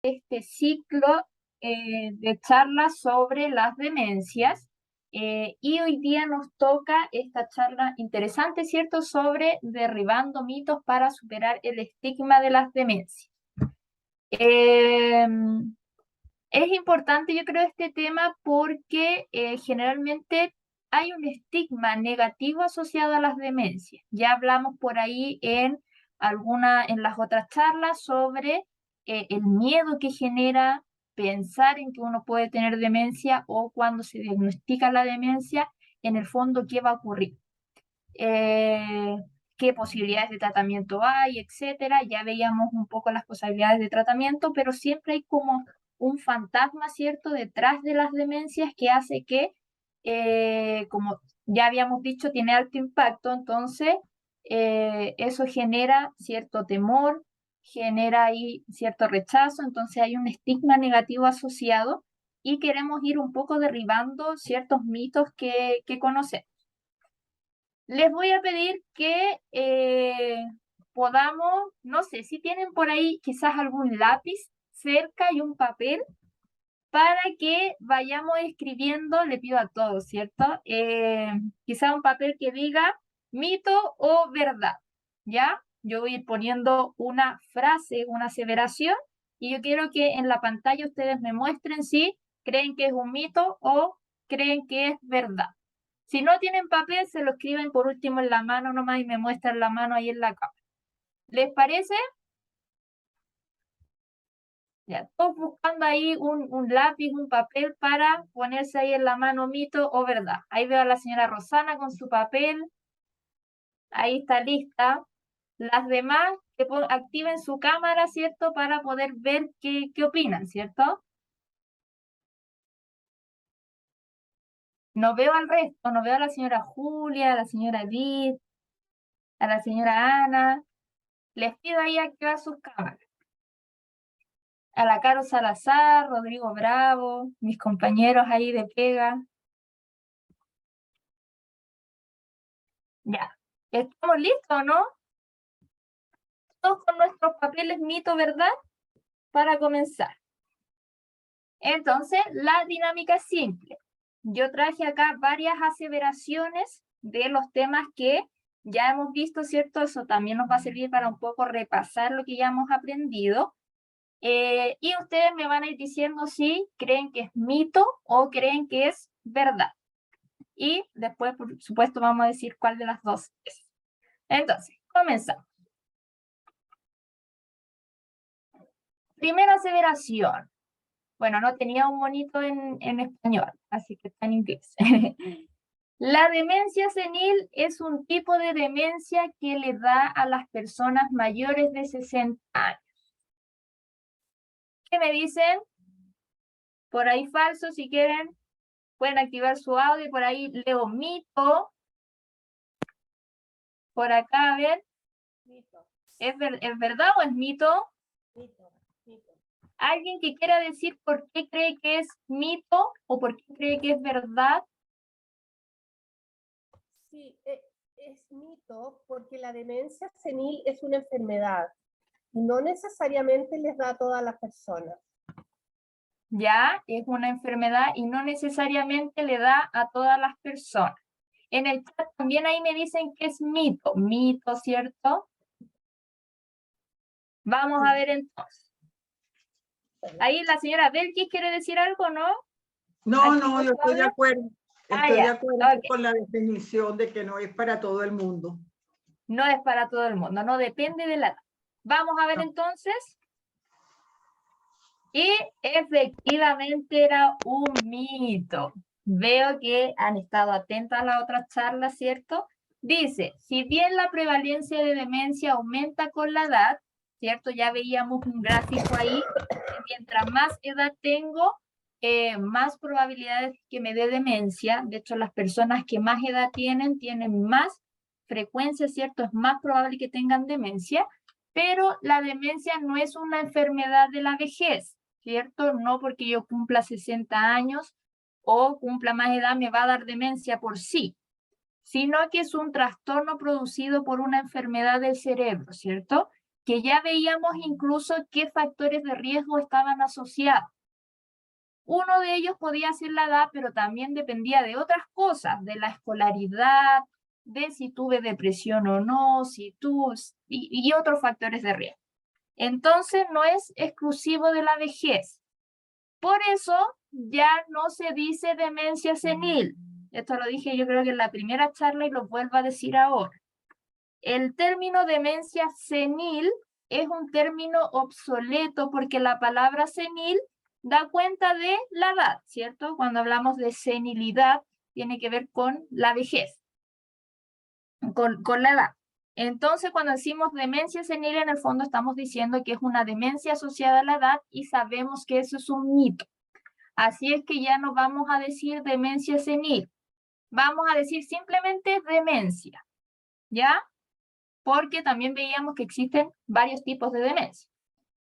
este ciclo de charlas sobre las demencias y hoy día nos toca esta charla interesante, ¿cierto?, sobre derribando mitos para superar el estigma de las demencias. Es importante, yo creo, este tema porque generalmente hay un estigma negativo asociado a las demencias. Ya hablamos por ahí en las otras charlas sobre el miedo que genera pensar en que uno puede tener demencia o cuando se diagnostica la demencia, en el fondo, ¿qué va a ocurrir? Qué posibilidades de tratamiento hay, etcétera. Ya veíamos un poco las posibilidades de tratamiento, pero siempre hay como un fantasma, ¿cierto?, detrás de las demencias que hace que, como ya habíamos dicho, tiene alto impacto, entonces eso genera cierto temor, genera ahí cierto rechazo, entonces hay un estigma negativo asociado y queremos ir un poco derribando ciertos mitos que conocemos. Les voy a pedir que podamos, no sé, si tienen por ahí quizás algún lápiz cerca y un papel para que vayamos escribiendo, le pido a todos, ¿cierto? Quizás un papel que diga mito o verdad, ¿ya? Yo voy a ir poniendo una frase, una aseveración, y yo quiero que en la pantalla ustedes me muestren si creen que es un mito o creen que es verdad. Si no tienen papel, se lo escriben por último en la mano nomás y me muestran la mano ahí en la cámara. ¿Les parece? Ya, todos buscando ahí un lápiz, un papel para ponerse ahí en la mano mito o verdad. Ahí veo a la señora Rosana con su papel. Ahí está lista. Las demás que activen su cámara, ¿cierto? Para poder ver qué opinan, ¿cierto? No veo al resto, no veo a la señora Julia, a la señora Edith, a la señora Ana. Les pido ahí activar sus cámaras. A la Caro Salazar, Rodrigo Bravo, mis compañeros ahí de pega. Ya. ¿Estamos listos o no? Todos con nuestros papeles mito, ¿verdad? Para comenzar. Entonces, la dinámica es simple. Yo traje acá varias aseveraciones de los temas que ya hemos visto, ¿cierto? Eso también nos va a servir para un poco repasar lo que ya hemos aprendido. Y ustedes me van a ir diciendo si creen que es mito o creen que es verdad. Y después, por supuesto, vamos a decir cuál de las dos es. Entonces, comenzamos. Primera aseveración. Bueno, no tenía un monito en español, así que está en inglés. La demencia senil es un tipo de demencia que le da a las personas mayores de 60 años. ¿Qué me dicen? Por ahí falso, si quieren, pueden activar su audio. Por ahí leo mito. Por acá, a ver. Mito. ¿Es verdad o es mito? Mito. Mito. ¿Alguien que quiera decir por qué cree que es mito o por qué cree que es verdad? Sí, es mito porque la demencia senil es una enfermedad y no necesariamente les da a todas las personas. Ya, es una enfermedad y no necesariamente le da a todas las personas. En el chat también ahí me dicen que es mito, ¿cierto? Vamos a ver entonces. Ahí la señora Belkis quiere decir algo, ¿no? No, yo estoy de acuerdo. Estoy de acuerdo con la definición de que no es para todo el mundo. No es para todo el mundo, no depende de la edad. Vamos a ver entonces. Y efectivamente era un mito. Veo que han estado atentas a las otras charlas, ¿cierto? Dice, si bien la prevalencia de demencia aumenta con la edad, ¿cierto? Ya veíamos un gráfico ahí, mientras más edad tengo, más probabilidades que me dé demencia. De hecho, las personas que más edad tienen más frecuencia, ¿cierto? Es más probable que tengan demencia, pero la demencia no es una enfermedad de la vejez, ¿cierto? No porque yo cumpla 60 años o cumpla más edad me va a dar demencia por sí, sino que es un trastorno producido por una enfermedad del cerebro, ¿cierto? que ya veíamos incluso qué factores de riesgo estaban asociados. Uno de ellos podía ser la edad, pero también dependía de otras cosas, de la escolaridad, de si tuve depresión o no, y otros factores de riesgo. Entonces no es exclusivo de la vejez. Por eso ya no se dice demencia senil. Esto lo dije yo creo que en la primera charla y lo vuelvo a decir ahora. El término demencia senil es un término obsoleto porque la palabra senil da cuenta de la edad, ¿cierto? Cuando hablamos de senilidad, tiene que ver con la vejez, con la edad. Entonces, cuando decimos demencia senil, en el fondo estamos diciendo que es una demencia asociada a la edad y sabemos que eso es un mito. Así es que ya no vamos a decir demencia senil, vamos a decir simplemente demencia, ¿ya? Porque también veíamos que existen varios tipos de demencia.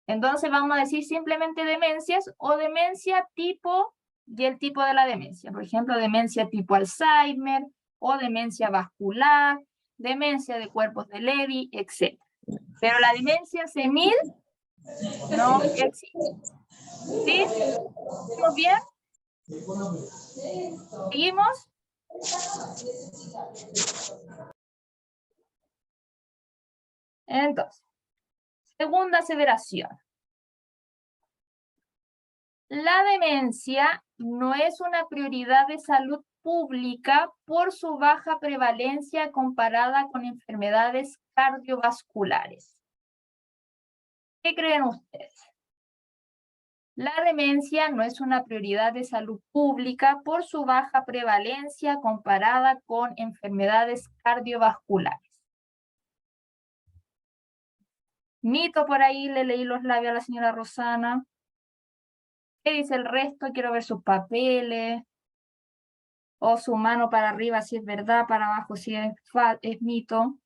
Entonces vamos a decir simplemente demencias o demencia tipo y el tipo de la demencia. Por ejemplo, demencia tipo Alzheimer o demencia vascular, demencia de cuerpos de Levy, etc. Pero la demencia senil no existe. ¿Sí? ¿Estamos bien? ¿Seguimos? Entonces, segunda aseveración. La demencia no es una prioridad de salud pública por su baja prevalencia comparada con enfermedades cardiovasculares. ¿Qué creen ustedes? La demencia no es una prioridad de salud pública por su baja prevalencia comparada con enfermedades cardiovasculares. Mito por ahí, le leí los labios a la señora Rosana. ¿Qué dice el resto? Quiero ver sus papeles. O su mano para arriba si es verdad, para abajo si es mito.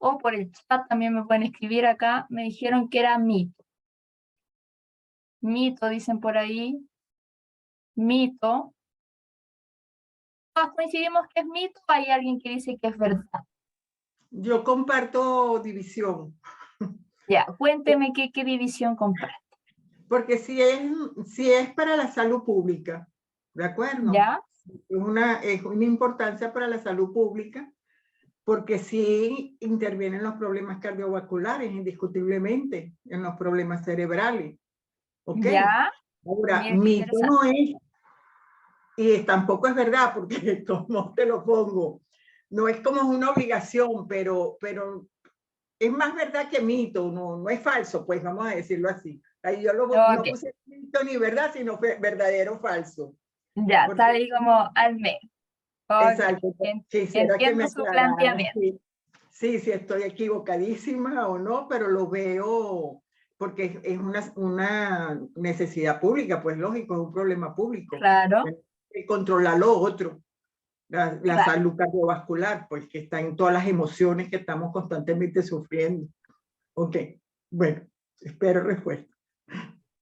O por el chat también me pueden escribir acá. Me dijeron que era mito. Mito, dicen por ahí. Mito. ¿Todos coincidimos que es mito o hay alguien que dice que es verdad? Yo comparto división. Ya, cuénteme qué división comparte. Porque si es para la salud pública, ¿de acuerdo? ¿Ya? Es una importancia para la salud pública, porque sí intervienen los problemas cardiovasculares, indiscutiblemente, en los problemas cerebrales. ¿Ok? ¿Ya? Ahora, Bien, mito no es, y tampoco es verdad, porque como te lo pongo, no es como una obligación, pero es más verdad que mito, no es falso, pues vamos a decirlo así. Ahí yo no puse mito ni verdad, sino verdadero o falso. Ya, Porque, está ahí como al medio. exacto. Quisiera que me Entiendo su aclararan. planteamiento. Sí, estoy equivocadísima o no, pero lo veo porque es una necesidad pública, pues lógico, es un problema público. Claro. Controlar lo otro. La Claro. salud cardiovascular, pues que está en todas las emociones que estamos constantemente sufriendo. Ok, bueno, espero respuesta.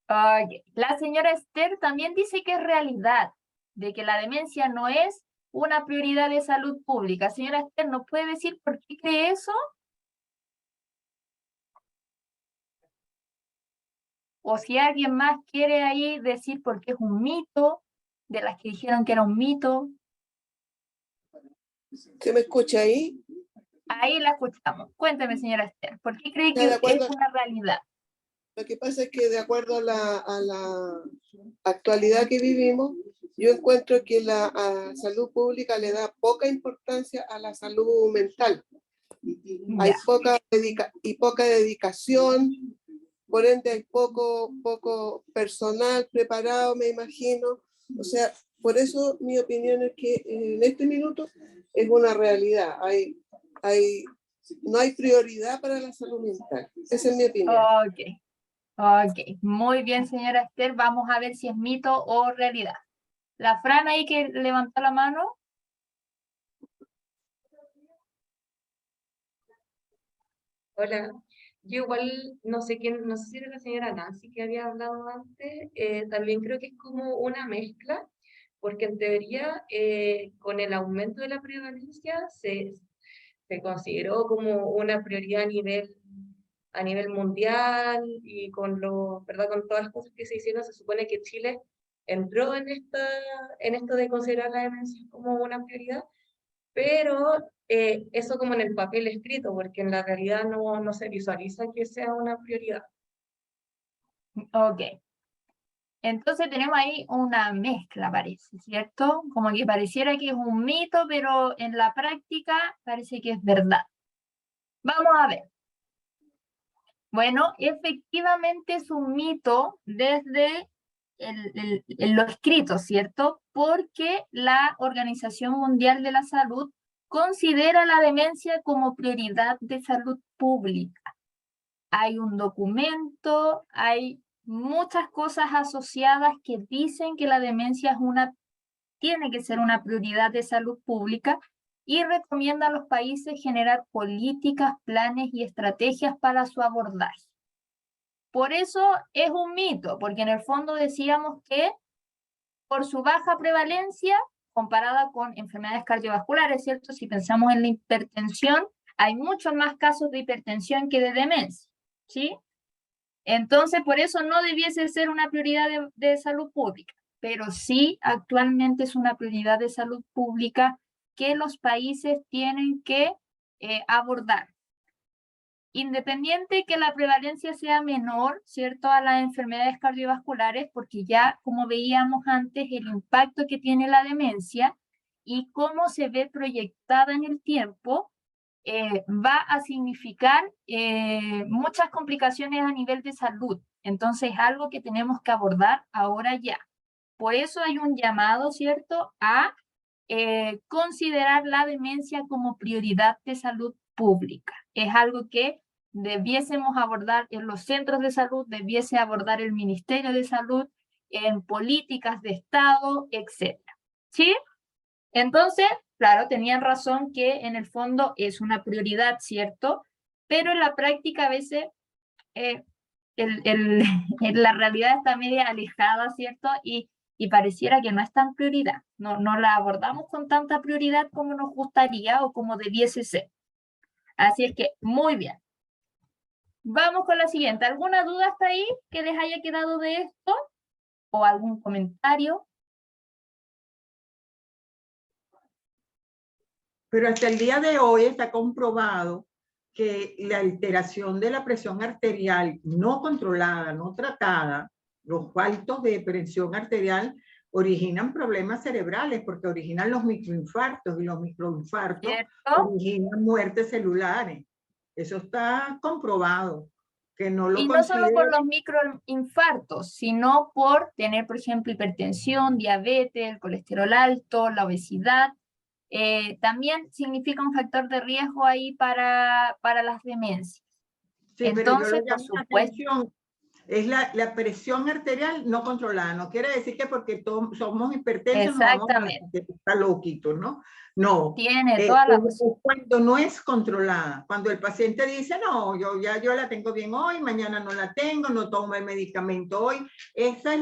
Okay. La señora Esther también dice que es realidad, de que la demencia no es una prioridad de salud pública. Señora Esther, ¿nos puede decir por qué cree eso? O si alguien más quiere ahí decir por qué es un mito, de las que dijeron que era un mito. ¿Se me escucha ahí? Ahí la escuchamos. Cuénteme, señora Esther, ¿por qué cree que es una realidad? Lo que pasa es que de acuerdo a la actualidad que vivimos, yo encuentro que la salud pública le da poca importancia a la salud mental. Hay poca dedicación, por ende hay poco personal preparado, me imagino. O sea, por eso mi opinión es que en este minuto es una realidad. No hay prioridad para la salud mental. Esa es mi opinión. Ok, muy bien, señora Esther. Vamos a ver si es mito o realidad. La Fran ahí que levantó la mano. Hola, yo igual no sé si era la señora Nancy que había hablado antes, también creo que es como una mezcla, porque en teoría con el aumento de la prevalencia se consideró como una prioridad a nivel mundial y ¿verdad? Con todas las cosas que se hicieron, se supone que Chile entró en esto de considerar la demencia como una prioridad, pero eso como en el papel escrito, porque en la realidad no se visualiza que sea una prioridad. Ok. Entonces tenemos ahí una mezcla, parece, ¿cierto? Como que pareciera que es un mito, pero en la práctica parece que es verdad. Vamos a ver. Bueno, efectivamente es un mito desde lo escrito, ¿cierto? Porque la Organización Mundial de la Salud considera la demencia como prioridad de salud pública. Hay un documento, hay muchas cosas asociadas que dicen que la demencia tiene que ser una prioridad de salud pública y recomienda a los países generar políticas, planes y estrategias para su abordaje. Por eso es un mito, porque en el fondo decíamos que por su baja prevalencia, comparada con enfermedades cardiovasculares, ¿cierto? Si pensamos en la hipertensión, hay muchos más casos de hipertensión que de demencia, ¿sí? Entonces, por eso no debiese ser una prioridad de salud pública, pero sí actualmente es una prioridad de salud pública que los países tienen que abordar. Independiente que la prevalencia sea menor, ¿cierto?, a las enfermedades cardiovasculares, porque ya, como veíamos antes, el impacto que tiene la demencia y cómo se ve proyectada en el tiempo, va a significar muchas complicaciones a nivel de salud. Entonces, es algo que tenemos que abordar ahora ya. Por eso hay un llamado, ¿cierto?, a considerar la demencia como prioridad de salud pública. Es algo que debiésemos abordar en los centros de salud, debiese abordar el Ministerio de Salud, en políticas de Estado, etc. ¿Sí? Entonces, claro, tenían razón que en el fondo es una prioridad, ¿cierto? Pero en la práctica a veces la realidad está media alejada, ¿cierto? Y pareciera que no es tan prioridad. No la abordamos con tanta prioridad como nos gustaría o como debiese ser. Así es que, muy bien. Vamos con la siguiente. ¿Alguna duda hasta ahí que les haya quedado de esto? ¿O algún comentario? Pero hasta el día de hoy está comprobado que la alteración de la presión arterial no controlada, no tratada, los altos de presión arterial originan problemas cerebrales porque originan los microinfartos y los microinfartos originan muertes celulares. Eso está comprobado. Que no lo y no solo por los microinfartos, sino por tener, por ejemplo, hipertensión, diabetes, el colesterol alto, la obesidad. También significa un factor de riesgo ahí para las demencias. Sí, entonces, por supuesto, es la presión arterial no controlada. No quiere decir que porque somos hipertensos exactamente. nos vamos a estar loquitos, ¿no? No. Tiene toda la razón. Cuando no es controlada, cuando el paciente dice, no, yo la tengo bien hoy, mañana no la tengo, no tomo el medicamento hoy. Ese es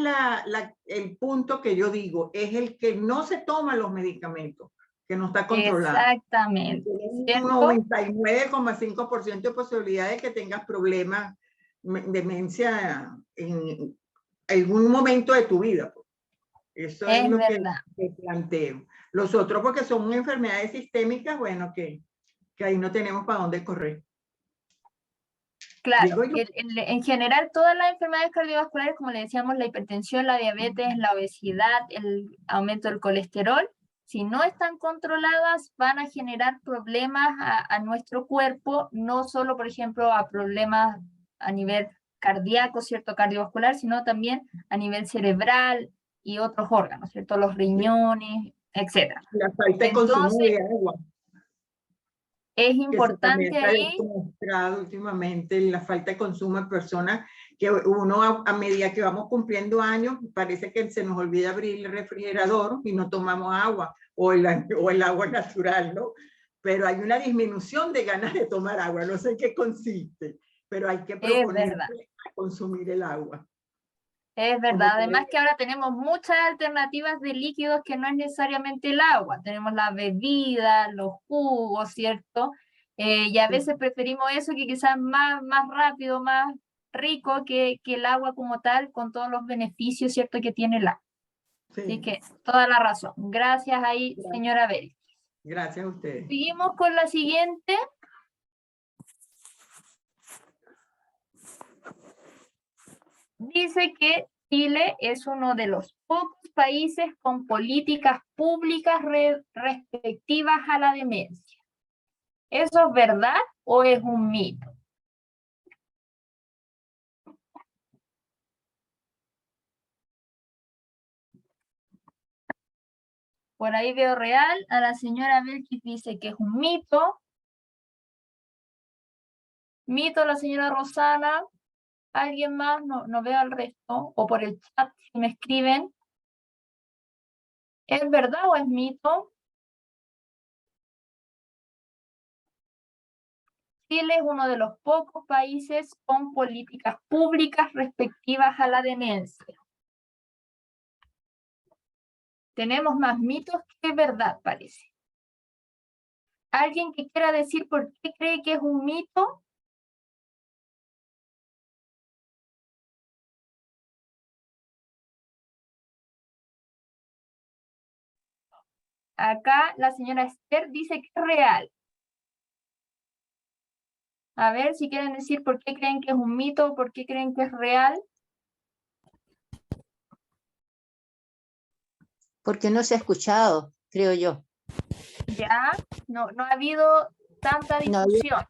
el punto que yo digo, es el que no se toma los medicamentos, que no está controlado. Exactamente. Un 99,5% de posibilidad de que tengas problemas, demencia en algún momento de tu vida. Eso es lo verdad. que planteo. Los otros, porque son enfermedades sistémicas, bueno, que ahí no tenemos para dónde correr. Claro, en general todas las enfermedades cardiovasculares, como le decíamos, la hipertensión, la diabetes, la obesidad, el aumento del colesterol, si no están controladas, van a generar problemas a nuestro cuerpo, no solo, por ejemplo, a problemas a nivel cardíaco, ¿cierto? Cardiovascular, sino también a nivel cerebral y otros órganos, ¿cierto? Los riñones, etc. La falta de consumo de agua. Es importante que ahí. Se ha demostrado últimamente la falta de consumo de personas, que uno a medida que vamos cumpliendo años, parece que se nos olvida abrir el refrigerador y no tomamos agua o el agua natural, ¿no? Pero hay una disminución de ganas de tomar agua, no sé en qué consiste, pero hay que proponerse a consumir el agua. Es Como verdad, que- además que ahora tenemos muchas alternativas de líquidos que no es necesariamente el agua. Tenemos las bebidas, los jugos, ¿cierto? Y a Sí, veces preferimos eso que quizás más rápido, más rico que el agua como tal, con todos los beneficios, ¿cierto? Que tiene el agua. Así sí. que toda la razón. Gracias ahí, señora Bel. Gracias a ustedes. Seguimos con la siguiente. Dice que Chile es uno de los pocos países con políticas públicas respectivas a la demencia. ¿Eso es verdad o es un mito? Por ahí veo real. A la señora Belkis dice que es un mito. Mito la señora Rosana. ¿Alguien más? No veo al resto. O por el chat si me escriben. ¿Es verdad o es mito? Chile es uno de los pocos países con políticas públicas respectivas a la demencia. Tenemos más mitos que verdad, parece. ¿Alguien que quiera decir por qué cree que es un mito? Acá la señora Esther dice que es real. A ver si quieren decir por qué creen que es un mito o por qué creen que es real. Porque no se ha escuchado, creo yo. Ya, no ha habido tanta No, difusión.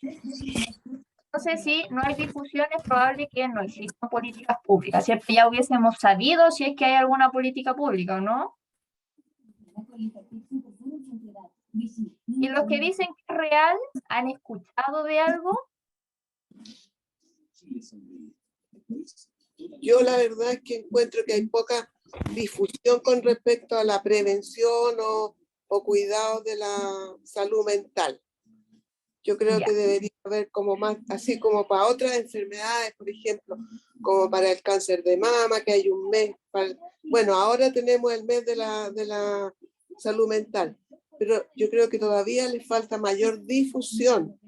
Entonces, si no hay difusión, es probable que no existan políticas públicas, ¿cierto? Ya hubiésemos sabido si es que hay alguna política pública o no. Y los que dicen que es real, ¿han escuchado de algo? Yo la verdad es que encuentro que hay poca difusión con respecto a la prevención o cuidado de la salud mental. Yo creo Ya. que debería haber como más, así como para otras enfermedades, por ejemplo, como para el cáncer de mama, que hay un mes. Bueno, ahora tenemos el mes de la salud mental, pero yo creo que todavía le falta mayor difusión,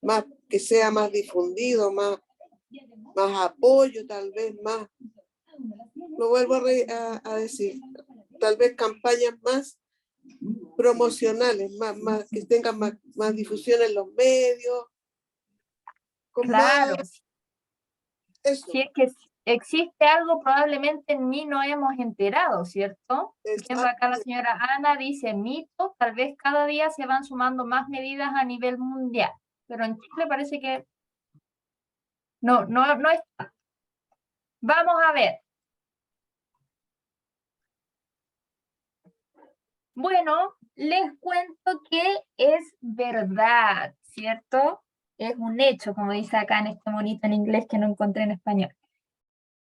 más que sea más difundido, más apoyo, tal vez más. Lo vuelvo a decir, tal vez campañas más promocionales, más que tengan más difusión en los medios, con Claro. más eso. Si es que existe algo, probablemente ni nos hemos enterado, ¿cierto? Viendo acá la señora Ana dice mito, tal vez cada día se van sumando más medidas a nivel mundial, pero en Chile parece que no está. Vamos a ver. Bueno, les cuento que es verdad, ¿cierto? Es un hecho, como dice acá en este monito en inglés que no encontré en español.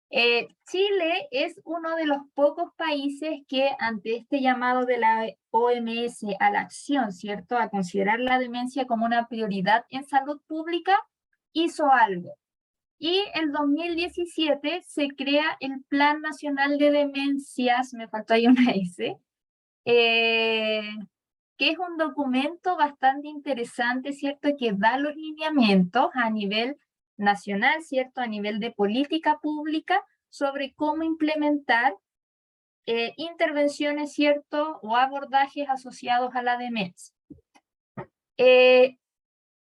Chile es uno de los pocos países que ante este llamado de la OMS a la acción, ¿cierto? A considerar la demencia como una prioridad en salud pública, hizo algo. Y en 2017 se crea el Plan Nacional de Demencias, me faltó ahí una S, que es un documento bastante interesante, ¿cierto? Que da los lineamientos a nivel nacional, ¿cierto? A nivel de política pública sobre cómo implementar intervenciones, ¿cierto? O abordajes asociados a la demencia.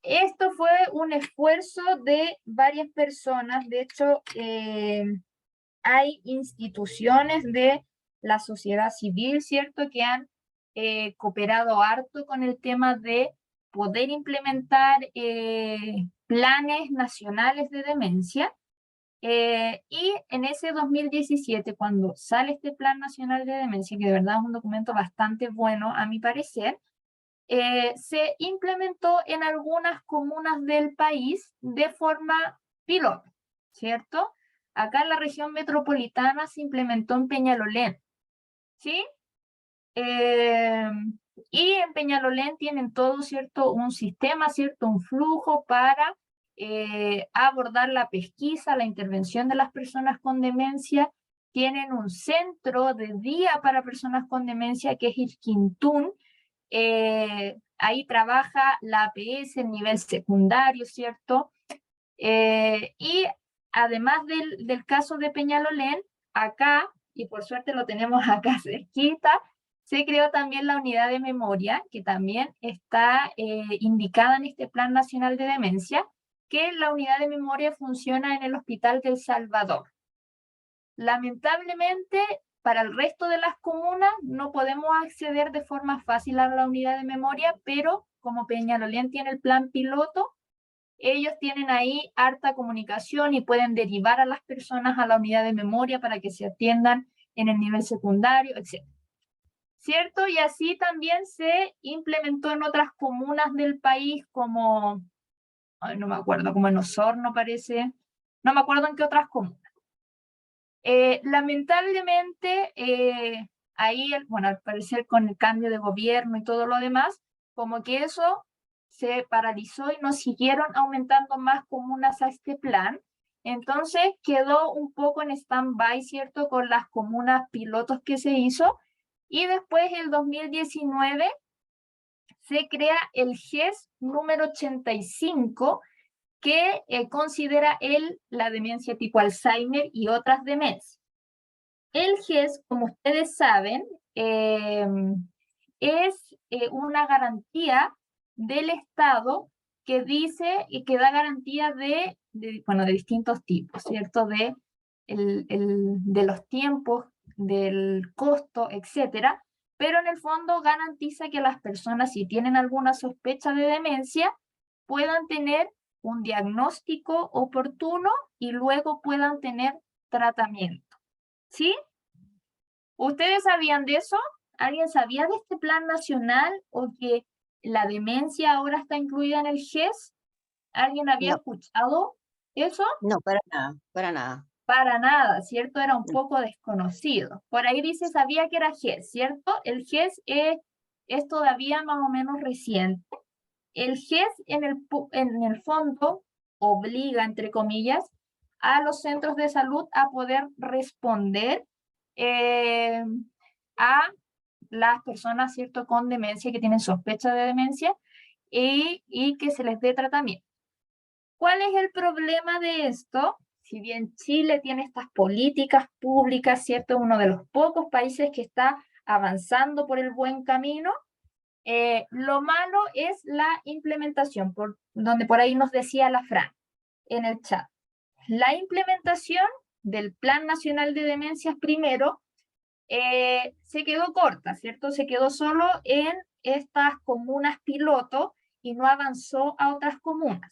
Esto fue un esfuerzo de varias personas. De hecho, hay instituciones de la sociedad civil, ¿cierto? Que han cooperado harto con el tema de poder implementar planes nacionales de demencia. Y en ese 2017, cuando sale este Plan Nacional de Demencia, que de verdad es un documento bastante bueno a mi parecer, se implementó en algunas comunas del país de forma piloto, ¿cierto? Acá en la región metropolitana se implementó en Peñalolén, ¿sí? Y en Peñalolén tienen todo, ¿cierto? Un sistema, ¿cierto? Un flujo para abordar la pesquisa, la intervención de las personas con demencia. Tienen un centro de día para personas con demencia que es Irquintún. Ahí trabaja la APS en nivel secundario, ¿cierto? Y además del caso de Peñalolén, acá, y por suerte lo tenemos acá cerquita, se creó también la unidad de memoria, que también está indicada en este Plan Nacional de Demencia, que la unidad de memoria funciona en el Hospital del Salvador. Lamentablemente, para el resto de las comunas no podemos acceder de forma fácil a la unidad de memoria, pero como Peñalolén tiene el plan piloto, ellos tienen ahí harta comunicación y pueden derivar a las personas a la unidad de memoria para que se atiendan en el nivel secundario, etc. ¿Cierto? Y así también se implementó en otras comunas del país como, ay, no me acuerdo, como en Osorno parece, no me acuerdo en qué otras comunas. Lamentablemente, ahí, bueno, al parecer con el cambio de gobierno y todo lo demás, como que eso se paralizó y no siguieron aumentando más comunas a este plan. Entonces quedó un poco en stand-by, ¿cierto? Con las comunas pilotos que se hizo. Y después, el 2019, se crea el GES número 85, que considera la demencia tipo Alzheimer y otras demencias. El GES, como ustedes saben, es una garantía del Estado que dice y que da garantía de distintos tipos, ¿cierto? De los tiempos, del costo, etcétera, pero en el fondo garantiza que las personas, si tienen alguna sospecha de demencia, puedan tener un diagnóstico oportuno y luego puedan tener tratamiento. ¿Sí? ¿Ustedes sabían de eso? ¿Alguien sabía de este plan nacional o que la demencia ahora está incluida en el GES? ¿Alguien había No. escuchado eso? No, para nada, para nada. Para nada, ¿cierto? Era un No. poco desconocido. Por ahí dice, sabía que era GES, ¿cierto? El GES es todavía más o menos reciente. El GES en el fondo obliga, entre comillas, a los centros de salud a poder responder a las personas, ¿cierto?, con demencia, que tienen sospecha de demencia y que se les dé tratamiento. ¿Cuál es el problema de esto? Si bien Chile tiene estas políticas públicas, ¿cierto?, uno de los pocos países que está avanzando por el buen camino, lo malo es la implementación, donde por ahí nos decía la Fran en el chat. La implementación del Plan Nacional de Demencias primero se quedó corta, ¿cierto? Se quedó solo en estas comunas piloto y no avanzó a otras comunas.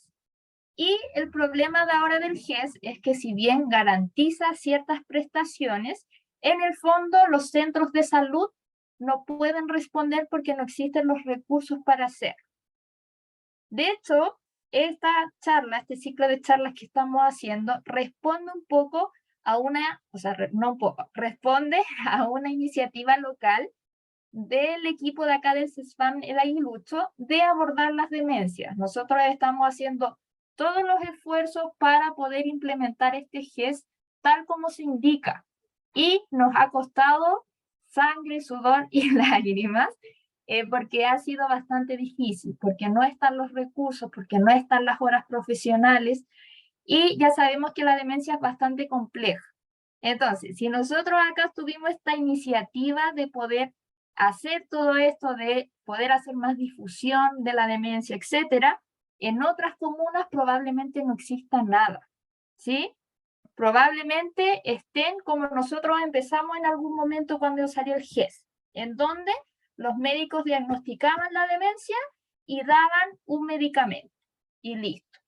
Y el problema de ahora del GES es que si bien garantiza ciertas prestaciones, en el fondo los centros de salud no pueden responder porque no existen los recursos para hacer. De hecho, esta charla, este ciclo de charlas que estamos haciendo, responde un poco a responde a una iniciativa local del equipo de acá del CESFAM El Aguilucho de abordar las demencias. Nosotros estamos haciendo todos los esfuerzos para poder implementar este GES tal como se indica. Y nos ha costado sangre, sudor y lágrimas, porque ha sido bastante difícil, porque no están los recursos, porque no están las horas profesionales, y ya sabemos que la demencia es bastante compleja. Entonces, si nosotros acá tuvimos esta iniciativa de poder hacer todo esto, de poder hacer más difusión de la demencia, etcétera, en otras comunas probablemente no exista nada, ¿sí? Probablemente estén como nosotros empezamos en algún momento cuando salió el GES, en donde los médicos diagnosticaban la demencia y daban un medicamento, y listo.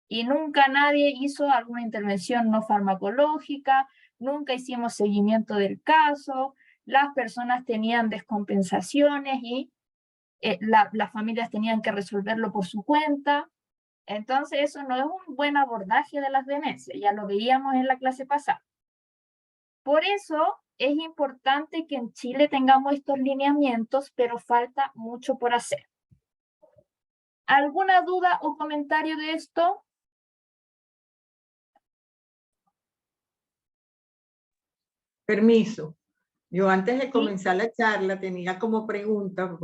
Y nunca nadie hizo alguna intervención no farmacológica, nunca hicimos seguimiento del caso, las personas tenían descompensaciones y las familias tenían que resolverlo por su cuenta. Entonces eso no es un buen abordaje de las demencias, ya lo veíamos en la clase pasada. Por eso es importante que en Chile tengamos estos lineamientos, pero falta mucho por hacer. ¿Alguna duda o comentario de esto? Permiso. Yo antes de comenzar la charla tenía como pregunta,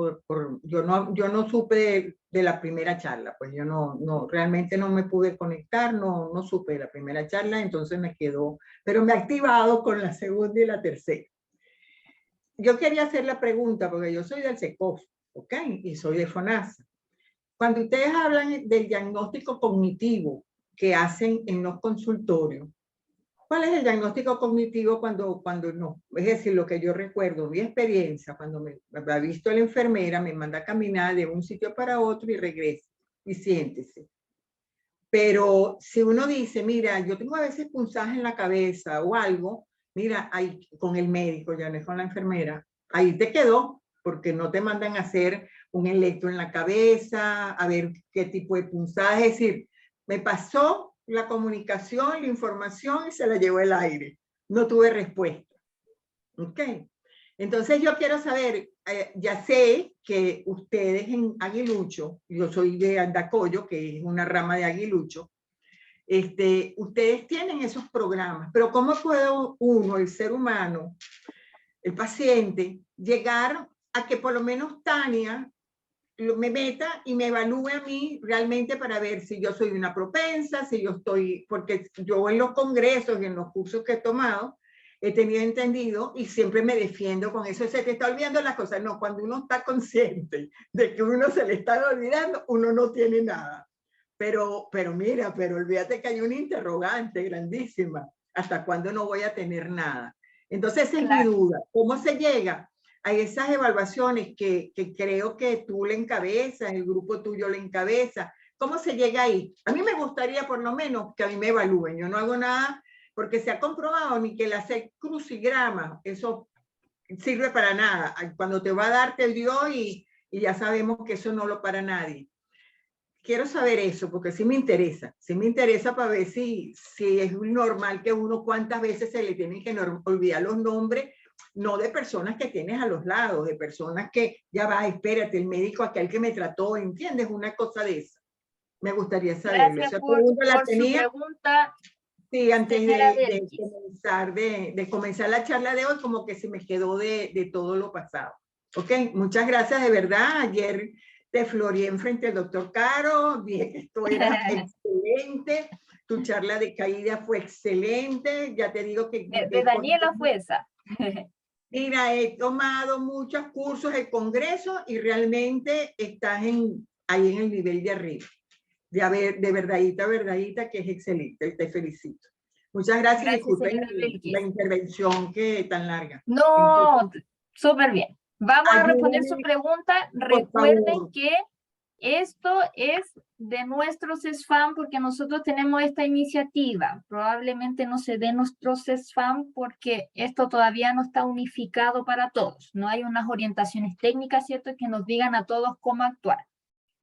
yo no supe de la primera charla, pues yo realmente no me pude conectar, no supe de la primera charla, entonces me quedó, pero me he activado con la segunda y la tercera. Yo quería hacer la pregunta, porque yo soy del SECOF, ¿ok? Y soy de FONASA. Cuando ustedes hablan del diagnóstico cognitivo que hacen en los consultorios, ¿cuál es el diagnóstico cognitivo cuando no? Es decir, lo que yo recuerdo, mi experiencia, cuando me ha visto la enfermera, me manda a caminar de un sitio para otro y regresa y siéntese. Pero si uno dice, mira, yo tengo a veces punzadas en la cabeza o algo, mira, ahí con el médico, ya no es con la enfermera, ahí te quedó, porque no te mandan a hacer un electro en la cabeza, a ver qué tipo de punzadas, es decir, me pasó la comunicación, la información y se la llevó el aire. No tuve respuesta. ¿Ok? Entonces yo quiero saber, ya sé que ustedes en Aguilucho, yo soy de Andacollo, que es una rama de Aguilucho, ustedes tienen esos programas, pero ¿cómo puede uno, el ser humano, el paciente, llegar a que por lo menos Tania me meta y me evalúe a mí realmente para ver si yo soy una propensa, si yo estoy, porque yo en los congresos y en los cursos que he tomado, he tenido entendido y siempre me defiendo con eso, se te está olvidando las cosas. No, cuando uno está consciente de que uno se le está olvidando, uno no tiene nada. Pero mira, pero olvídate que hay una interrogante grandísima. ¿Hasta cuándo no voy a tener nada? Entonces esa es mi duda. ¿Cómo se llega a esas evaluaciones que creo que tú le encabezas, el grupo tuyo le encabeza? ¿Cómo se llega ahí? A mí me gustaría por lo menos que a mí me evalúen. Yo no hago nada porque se ha comprobado ni que el hacer crucigrama, eso sirve para nada. Cuando te va a dar, te dio y ya sabemos que eso no lo para nadie. Quiero saber eso porque sí me interesa para ver si es normal que uno cuántas veces se le tienen que olvidar los nombres, no de personas que tienes a los lados, de personas que ya va, espérate, el médico aquel que me trató, ¿entiendes? Una cosa de esa. Me gustaría saberlo. Gracias Esa por la su tenía. pregunta. Sí, antes de de comenzar la charla de hoy, como que se me quedó de todo lo pasado. Ok, muchas gracias de verdad. Ayer te floreé enfrente del doctor Caro, dije que esto era excelente. Tu charla de caída fue excelente. Ya te digo que... de Daniela fue esa. Mira, he tomado muchos cursos del Congreso y realmente estás ahí en el nivel de arriba. De verdadita, que es excelente. Te felicito. Muchas gracias y disculpen la intervención que tan larga. No, súper bien. Vamos a responder Ayúdame, su pregunta. Recuerden que esto es de nuestro CESFAM porque nosotros tenemos esta iniciativa. Probablemente no se dé nuestro CESFAM porque esto todavía no está unificado para todos. No hay unas orientaciones técnicas, ¿cierto?, que nos digan a todos cómo actuar.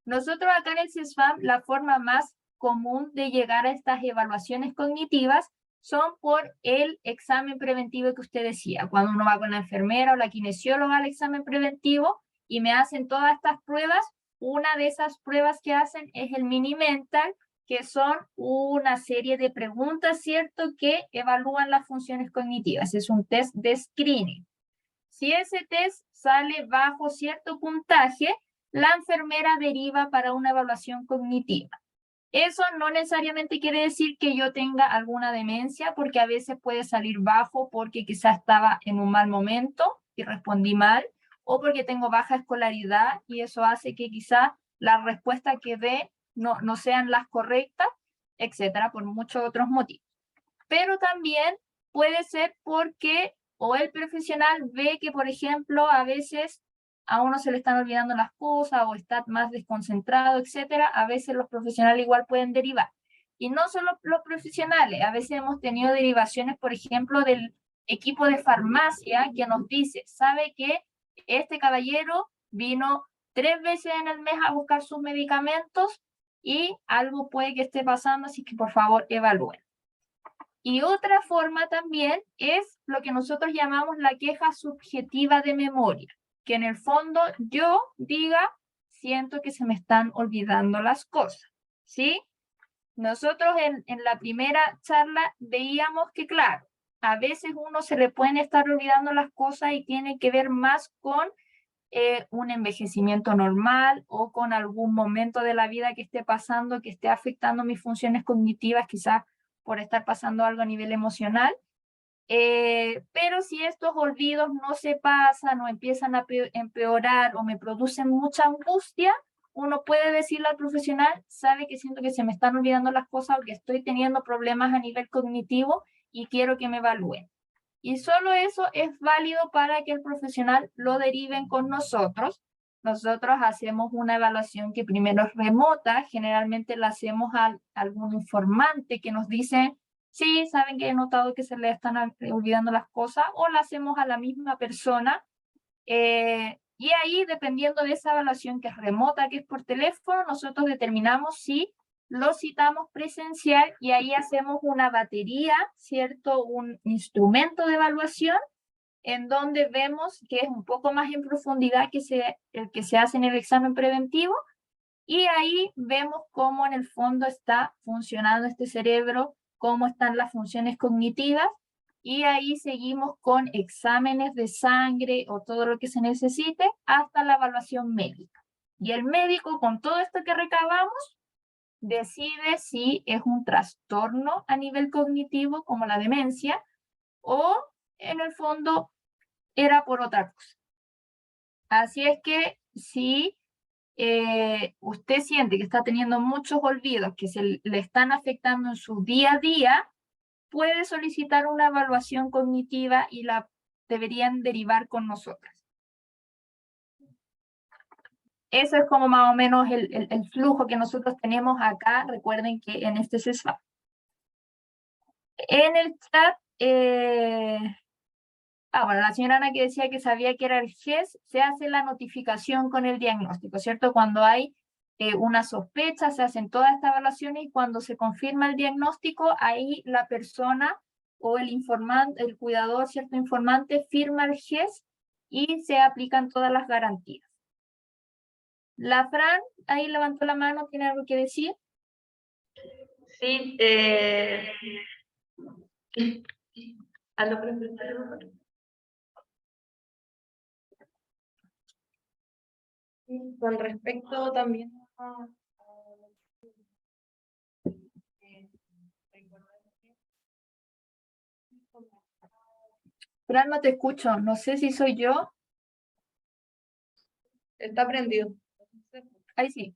Nosotros acá en el CESFAM, la forma más común de llegar a estas evaluaciones cognitivas son por el examen preventivo que usted decía. Cuando uno va con la enfermera o la kinesióloga al examen preventivo y me hacen todas estas pruebas, una de esas pruebas que hacen es el mini mental, que son una serie de preguntas, ¿cierto?, que evalúan las funciones cognitivas. Es un test de screening. Si ese test sale bajo cierto puntaje, la enfermera deriva para una evaluación cognitiva. Eso no necesariamente quiere decir que yo tenga alguna demencia, porque a veces puede salir bajo porque quizás estaba en un mal momento y respondí mal, o porque tengo baja escolaridad y eso hace que quizás las respuestas que dé no sean las correctas, etcétera, por muchos otros motivos. Pero también puede ser porque o el profesional ve que, por ejemplo, a veces a uno se le están olvidando las cosas o está más desconcentrado, etcétera. A veces los profesionales igual pueden derivar. Y no solo los profesionales, a veces hemos tenido derivaciones, por ejemplo, del equipo de farmacia que nos dice, ¿sabe que este caballero vino 3 veces en el mes a buscar sus medicamentos y algo puede que esté pasando, así que por favor evalúen? Y otra forma también es lo que nosotros llamamos la queja subjetiva de memoria, que en el fondo yo diga, siento que se me están olvidando las cosas, ¿sí? Nosotros en la primera charla veíamos que, claro, a veces uno se le pueden estar olvidando las cosas y tiene que ver más con un envejecimiento normal o con algún momento de la vida que esté pasando, que esté afectando mis funciones cognitivas, quizás por estar pasando algo a nivel emocional. Pero si estos olvidos no se pasan o empiezan a empeorar o me producen mucha angustia, uno puede decirle al profesional, sabe que siento que se me están olvidando las cosas o que estoy teniendo problemas a nivel cognitivo y quiero que me evalúen. Y solo eso es válido para que el profesional lo deriven con nosotros. Nosotros hacemos una evaluación que primero es remota, generalmente la hacemos a algún informante que nos dice, sí, saben que he notado que se le están olvidando las cosas, o la hacemos a la misma persona. Y ahí, dependiendo de esa evaluación que es remota, que es por teléfono, nosotros determinamos si lo citamos presencial y ahí hacemos una batería, ¿cierto? Un instrumento de evaluación en donde vemos que es un poco más en profundidad que el que se hace en el examen preventivo y ahí vemos cómo en el fondo está funcionando este cerebro, cómo están las funciones cognitivas y ahí seguimos con exámenes de sangre o todo lo que se necesite hasta la evaluación médica. Y el médico, con todo esto que recabamos, decide si es un trastorno a nivel cognitivo como la demencia o en el fondo era por otra cosa. Así es que si usted siente que está teniendo muchos olvidos que se le están afectando en su día a día, puede solicitar una evaluación cognitiva y la deberían derivar con nosotras. Eso es como más o menos el flujo que nosotros tenemos acá. Recuerden que en este CESFAP. En el chat, bueno, la señora Ana que decía que sabía que era el GES, se hace la notificación con el diagnóstico, ¿cierto? Cuando hay una sospecha, se hacen todas estas evaluaciones y cuando se confirma el diagnóstico, ahí la persona o el informante, el cuidador, ¿cierto? Informante, firma el GES y se aplican todas las garantías. La Fran, ahí levantó la mano, ¿tiene algo que decir? Sí, con respecto también a Fran, no te escucho, no sé si soy yo. está prendido. Ahí sí.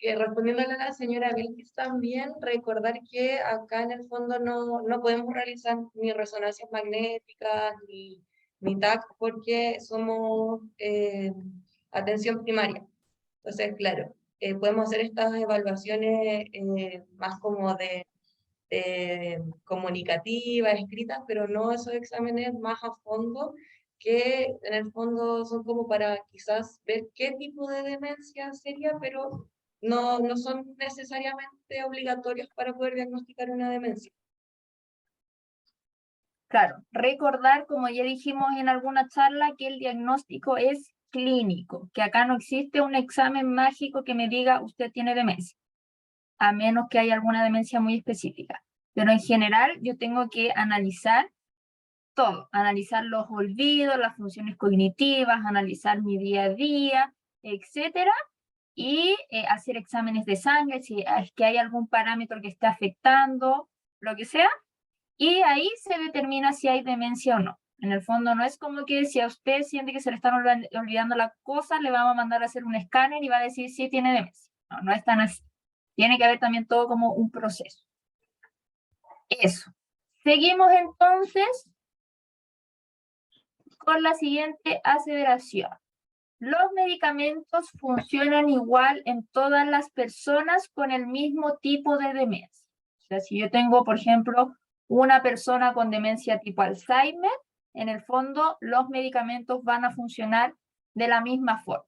Respondiéndole a la señora Belkis también, recordar que acá en el fondo no podemos realizar ni resonancias magnéticas ni TAC porque somos atención primaria. Entonces, claro, podemos hacer estas evaluaciones más como de comunicativas, escritas, pero no esos exámenes más a fondo que en el fondo son como para quizás ver qué tipo de demencia sería, pero no son necesariamente obligatorios para poder diagnosticar una demencia. Claro, recordar, como ya dijimos en alguna charla, que el diagnóstico es clínico, que acá no existe un examen mágico que me diga usted tiene demencia, a menos que haya alguna demencia muy específica. Pero en general yo tengo que analizar todo, analizar los olvidos, las funciones cognitivas, analizar mi día a día, etcétera, y hacer exámenes de sangre, si es que hay algún parámetro que esté afectando, lo que sea, y ahí se determina si hay demencia o no. En el fondo no es como que si a usted siente que se le están olvidando las cosas, le vamos a mandar a hacer un escáner y va a decir si tiene demencia. No, no es tan así. Tiene que haber también todo como un proceso. Eso. Seguimos entonces con la siguiente aseveración. Los medicamentos funcionan igual en todas las personas con el mismo tipo de demencia. O sea, si yo tengo, por ejemplo, una persona con demencia tipo Alzheimer, en el fondo los medicamentos van a funcionar de la misma forma.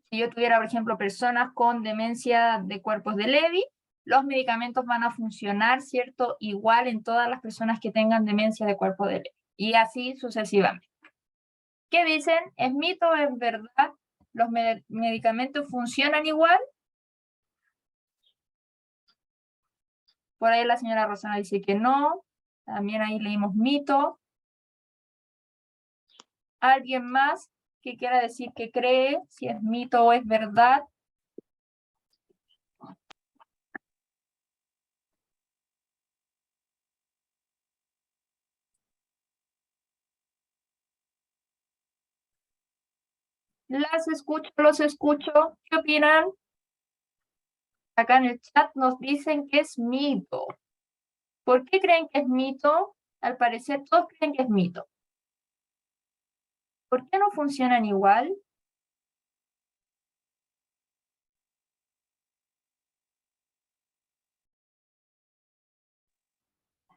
Si yo tuviera, por ejemplo, personas con demencia de cuerpos de Levy, los medicamentos van a funcionar, ¿cierto? Igual en todas las personas que tengan demencia de cuerpo de Levy. Y así sucesivamente. ¿Qué dicen? ¿Es mito o es verdad? ¿Los medicamentos funcionan igual? Por ahí la señora Rosana dice que no. También ahí leímos mito. ¿Alguien más que quiera decir que cree si es mito o es verdad? Las escucho, los escucho. ¿Qué opinan? Acá en el chat nos dicen que es mito. ¿Por qué creen que es mito? Al parecer todos creen que es mito. ¿Por qué no funcionan igual?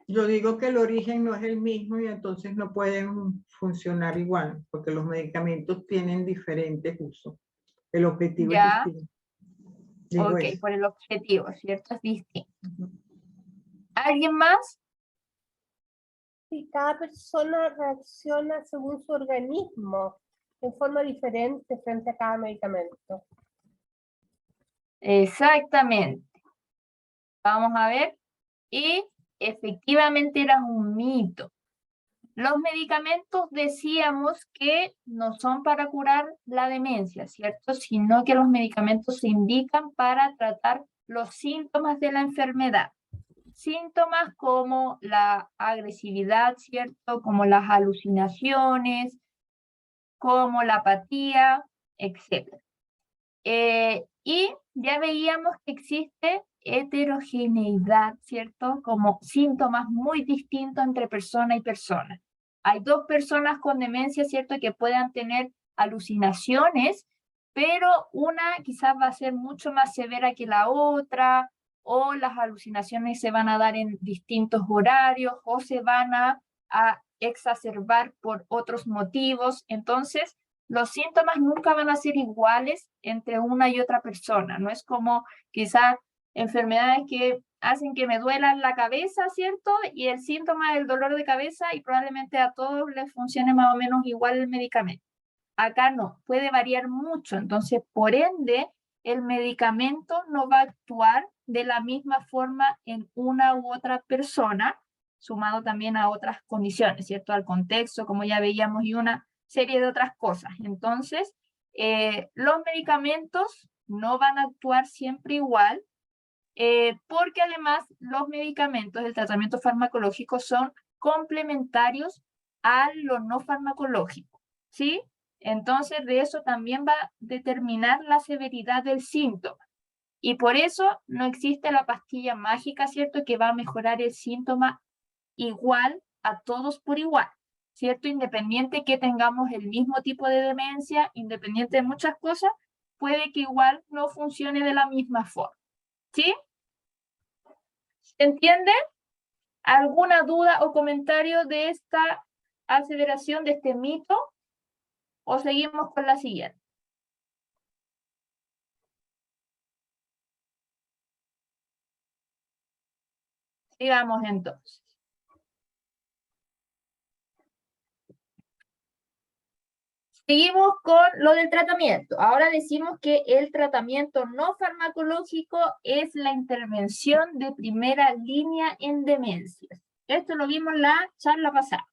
Yo digo que el origen no es el mismo y entonces no pueden funcionar igual, porque los medicamentos tienen diferentes usos. El objetivo es Ya, distinto. Digo ok, eso. por el objetivo, ¿cierto? Es distinto. ¿Alguien más? Y cada persona reacciona según su organismo, en forma diferente frente a cada medicamento. Exactamente. Vamos a ver. Y efectivamente era un mito. Los medicamentos decíamos que no son para curar la demencia, ¿cierto? Sino que los medicamentos se indican para tratar los síntomas de la enfermedad. Síntomas como la agresividad, ¿cierto? Como las alucinaciones, como la apatía, etc. Y ya veíamos que existe heterogeneidad, ¿cierto? Como síntomas muy distintos entre persona y persona. Hay dos personas con demencia, ¿cierto? Que puedan tener alucinaciones, pero una quizás va a ser mucho más severa que la otra, o las alucinaciones se van a dar en distintos horarios, o se van a exacerbar por otros motivos. Entonces, los síntomas nunca van a ser iguales entre una y otra persona. No es como quizás enfermedades que hacen que me duela la cabeza, ¿cierto? Y el síntoma es el dolor de cabeza y probablemente a todos les funcione más o menos igual el medicamento. Acá no, puede variar mucho. Entonces, por ende, el medicamento no va a actuar de la misma forma en una u otra persona, sumado también a otras condiciones, ¿cierto? Al contexto, como ya veíamos, y una serie de otras cosas. Entonces, los medicamentos no van a actuar siempre igual, porque además los medicamentos, el tratamiento farmacológico son complementarios a lo no farmacológico, ¿sí? Entonces, de eso también va a determinar la severidad del síntoma. Y por eso no existe la pastilla mágica, ¿cierto? Que va a mejorar el síntoma igual a todos por igual, ¿cierto? Independiente que tengamos el mismo tipo de demencia, independiente de muchas cosas, puede que igual no funcione de la misma forma, ¿sí? ¿Se entiende? ¿Alguna duda o comentario de esta aseveración, de este mito? ¿O seguimos con la siguiente? Sigamos entonces. Seguimos con lo del tratamiento. Ahora decimos que el tratamiento no farmacológico es la intervención de primera línea en demencias. Esto lo vimos en la charla pasada.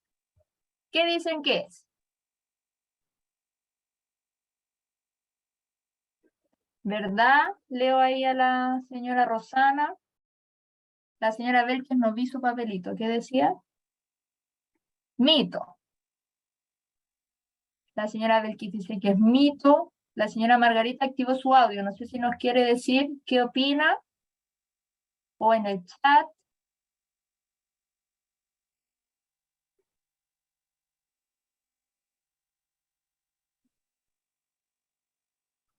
¿Qué dicen que es? ¿Verdad? Leo ahí a la señora Rosana. La señora Belkis no vi su papelito. ¿Qué decía? Mito. La señora Belkis dice que es mito. La señora Margarita activó su audio. No sé si nos quiere decir qué opina. O en el chat.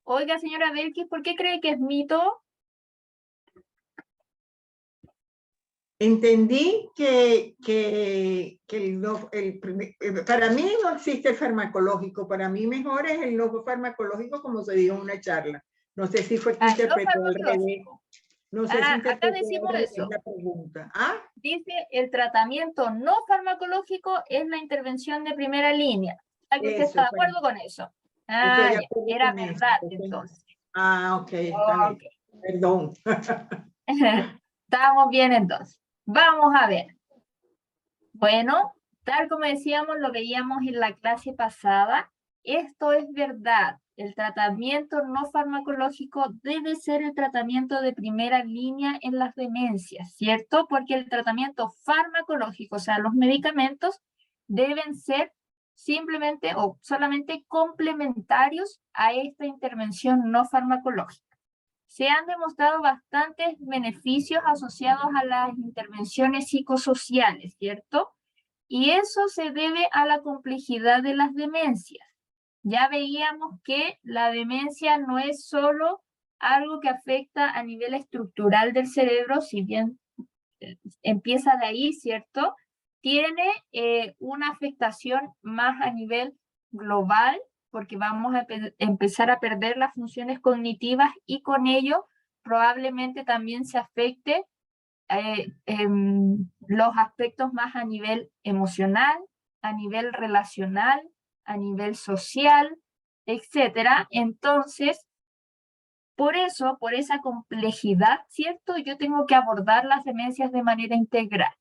Oiga, señora Belkis, ¿por qué cree que es mito? Entendí que para mí no existe el farmacológico, para mí mejor es el no farmacológico como se dijo en una charla. No sé si fue que interpretó al revés. No sé si acá interpretó decimos al revés eso. la pregunta. ¿Ah? Dice, el tratamiento no farmacológico es la intervención de primera línea. ¿Usted está de acuerdo con eso? Estoy de Ya, acuerdo era con eso. verdad entonces. Ah, ok, está bien. Ok. Perdón. Estamos bien entonces. Vamos a ver. Bueno, tal como decíamos, lo veíamos en la clase pasada, esto es verdad. El tratamiento no farmacológico debe ser el tratamiento de primera línea en las demencias, ¿cierto? Porque el tratamiento farmacológico, o sea, los medicamentos, deben ser simplemente o solamente complementarios a esta intervención no farmacológica. Se han demostrado bastantes beneficios asociados a las intervenciones psicosociales, ¿cierto? Y eso se debe a la complejidad de las demencias. Ya veíamos que la demencia no es solo algo que afecta a nivel estructural del cerebro, si bien empieza de ahí, ¿cierto? Tiene una afectación más a nivel global, porque vamos a empezar a perder las funciones cognitivas y con ello probablemente también se afecte los aspectos más a nivel emocional, a nivel relacional, a nivel social, etcétera. Entonces, por eso, por esa complejidad, ¿cierto? Yo tengo que abordar las demencias de manera integral.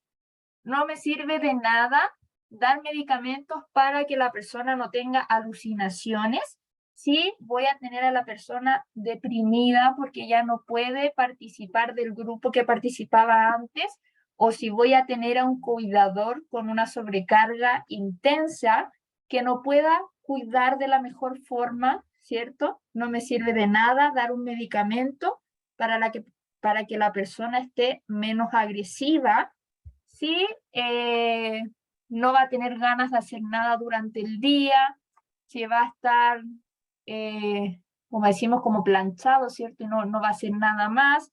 No me sirve de nada dar medicamentos para que la persona no tenga alucinaciones, si voy a tener a la persona deprimida porque ya no puede participar del grupo que participaba antes, o si voy a tener a un cuidador con una sobrecarga intensa que no pueda cuidar de la mejor forma, ¿cierto? No me sirve de nada dar un medicamento para que la persona esté menos agresiva, si no va a tener ganas de hacer nada durante el día, si va a estar, como decimos, como planchado, ¿cierto? Y no va a hacer nada más,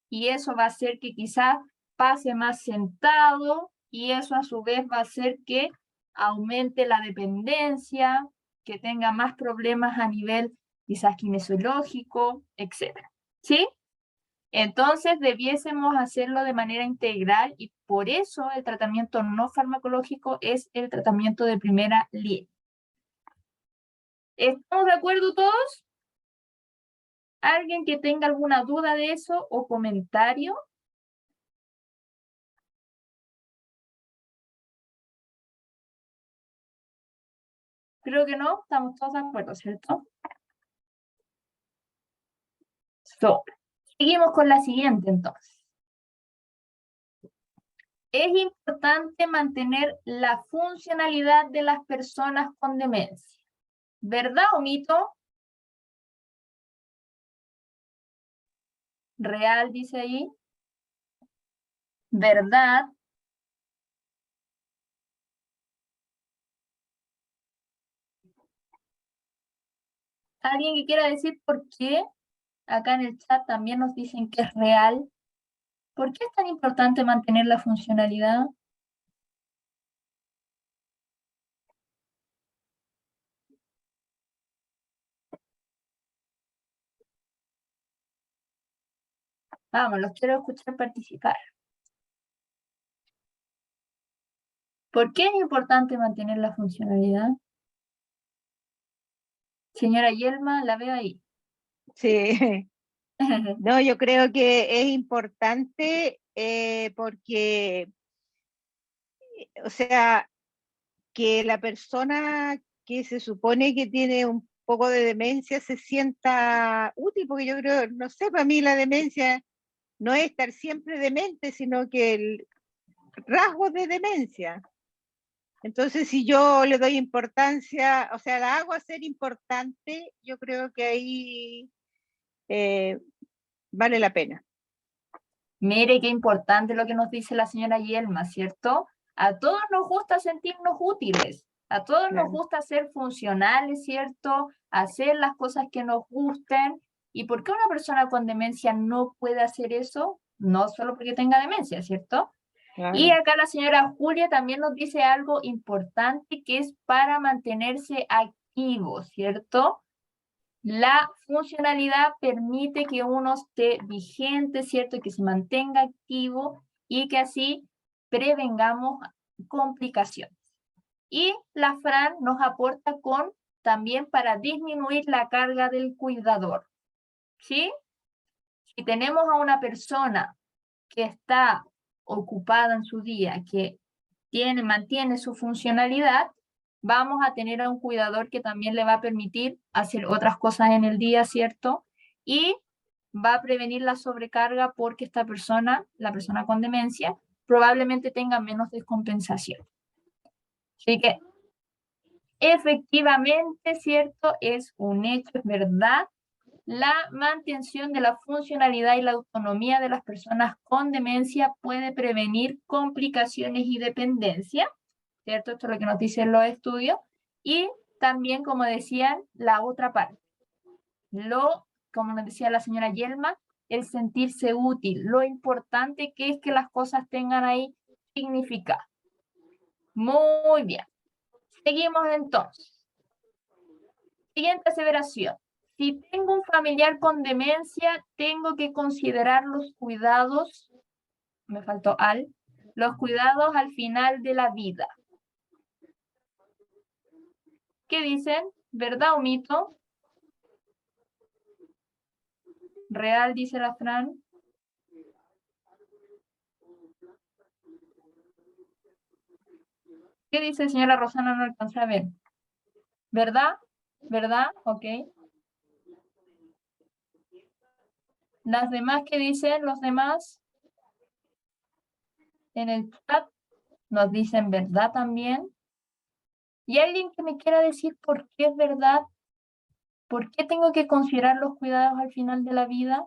y eso va a hacer que quizás pase más sentado, y eso a su vez va a hacer que aumente la dependencia, que tenga más problemas a nivel quizás kinesiológico, etc. ¿Sí? Entonces debiésemos hacerlo de manera integral y por eso el tratamiento no farmacológico es el tratamiento de primera línea. ¿Estamos de acuerdo todos? ¿Alguien que tenga alguna duda de eso o comentario? Creo que no, estamos todos de acuerdo, ¿cierto? Seguimos con la siguiente entonces. Es importante mantener la funcionalidad de las personas con demencia. ¿Verdad o mito? Real, dice ahí. ¿Verdad? ¿Alguien que quiera decir por qué? Acá en el chat también nos dicen que es real. ¿Por qué es tan importante mantener la funcionalidad? Vamos, los quiero escuchar participar. ¿Por qué es importante mantener la funcionalidad? Señora Yelma, la veo ahí. Sí, no, yo creo que es importante porque, o sea, que la persona que se supone que tiene un poco de demencia se sienta útil, porque yo creo, no sé, para mí la demencia no es estar siempre demente, sino que el rasgo de demencia. Entonces, si yo le doy importancia, o sea, la hago a ser importante, yo creo que ahí vale la pena. Mire qué importante lo que nos dice la señora Yelma, ¿cierto? A todos nos gusta sentirnos útiles, a todos nos Claro. gusta ser funcionales, ¿cierto? Hacer las cosas que nos gusten. ¿Y por qué una persona con demencia no puede hacer eso? No solo porque tenga demencia, ¿cierto? Claro. Y acá la señora Julia también nos dice algo importante que es para mantenerse activo, ¿cierto? La funcionalidad permite que uno esté vigente, ¿cierto? Y que se mantenga activo y que así prevengamos complicaciones. Y la Fran nos aporta con también para disminuir la carga del cuidador, ¿sí? Si tenemos a una persona que está ocupada en su día, que mantiene su funcionalidad, vamos a tener a un cuidador que también le va a permitir hacer otras cosas en el día, ¿cierto? Y va a prevenir la sobrecarga porque esta persona, la persona con demencia, probablemente tenga menos descompensación. Así que, efectivamente, ¿cierto? Es un hecho, es verdad. La mantención de la funcionalidad y la autonomía de las personas con demencia puede prevenir complicaciones y dependencia, ¿cierto? Esto es lo que nos dicen los estudios. Y también, como decían, la otra parte. Como nos decía la señora Yelma, el sentirse útil, lo importante que es que las cosas tengan ahí significado. Muy bien. Seguimos entonces. Siguiente aseveración. Si tengo un familiar con demencia, tengo que considerar los cuidados, me faltó los cuidados al final de la vida. ¿Qué dicen? ¿Verdad o mito? Real, dice la Fran. ¿Qué dice señora Rosana? No alcancé a ver. ¿Verdad? ¿Verdad? Ok. ¿Las demás qué dicen los demás? En el chat nos dicen verdad también. ¿Y alguien que me quiera decir por qué es verdad? ¿Por qué tengo que considerar los cuidados al final de la vida?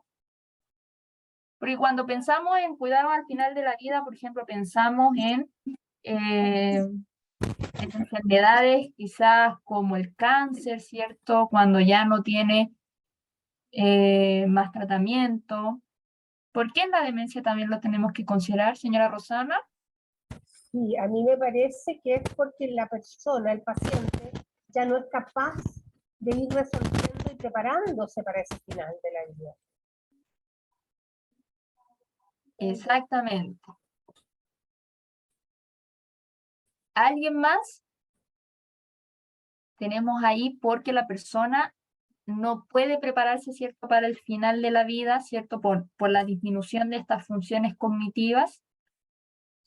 Porque cuando pensamos en cuidados al final de la vida, por ejemplo, pensamos en enfermedades quizás como el cáncer, ¿cierto? Cuando ya no tiene más tratamiento. ¿Por qué en la demencia también lo tenemos que considerar, señora Rosana? Sí, a mí me parece que es porque la persona, el paciente, ya no es capaz de ir resolviendo y preparándose para ese final de la vida. Exactamente. ¿Alguien más? Tenemos ahí porque la persona no puede prepararse, ¿cierto?, para el final de la vida, ¿cierto?, por la disminución de estas funciones cognitivas.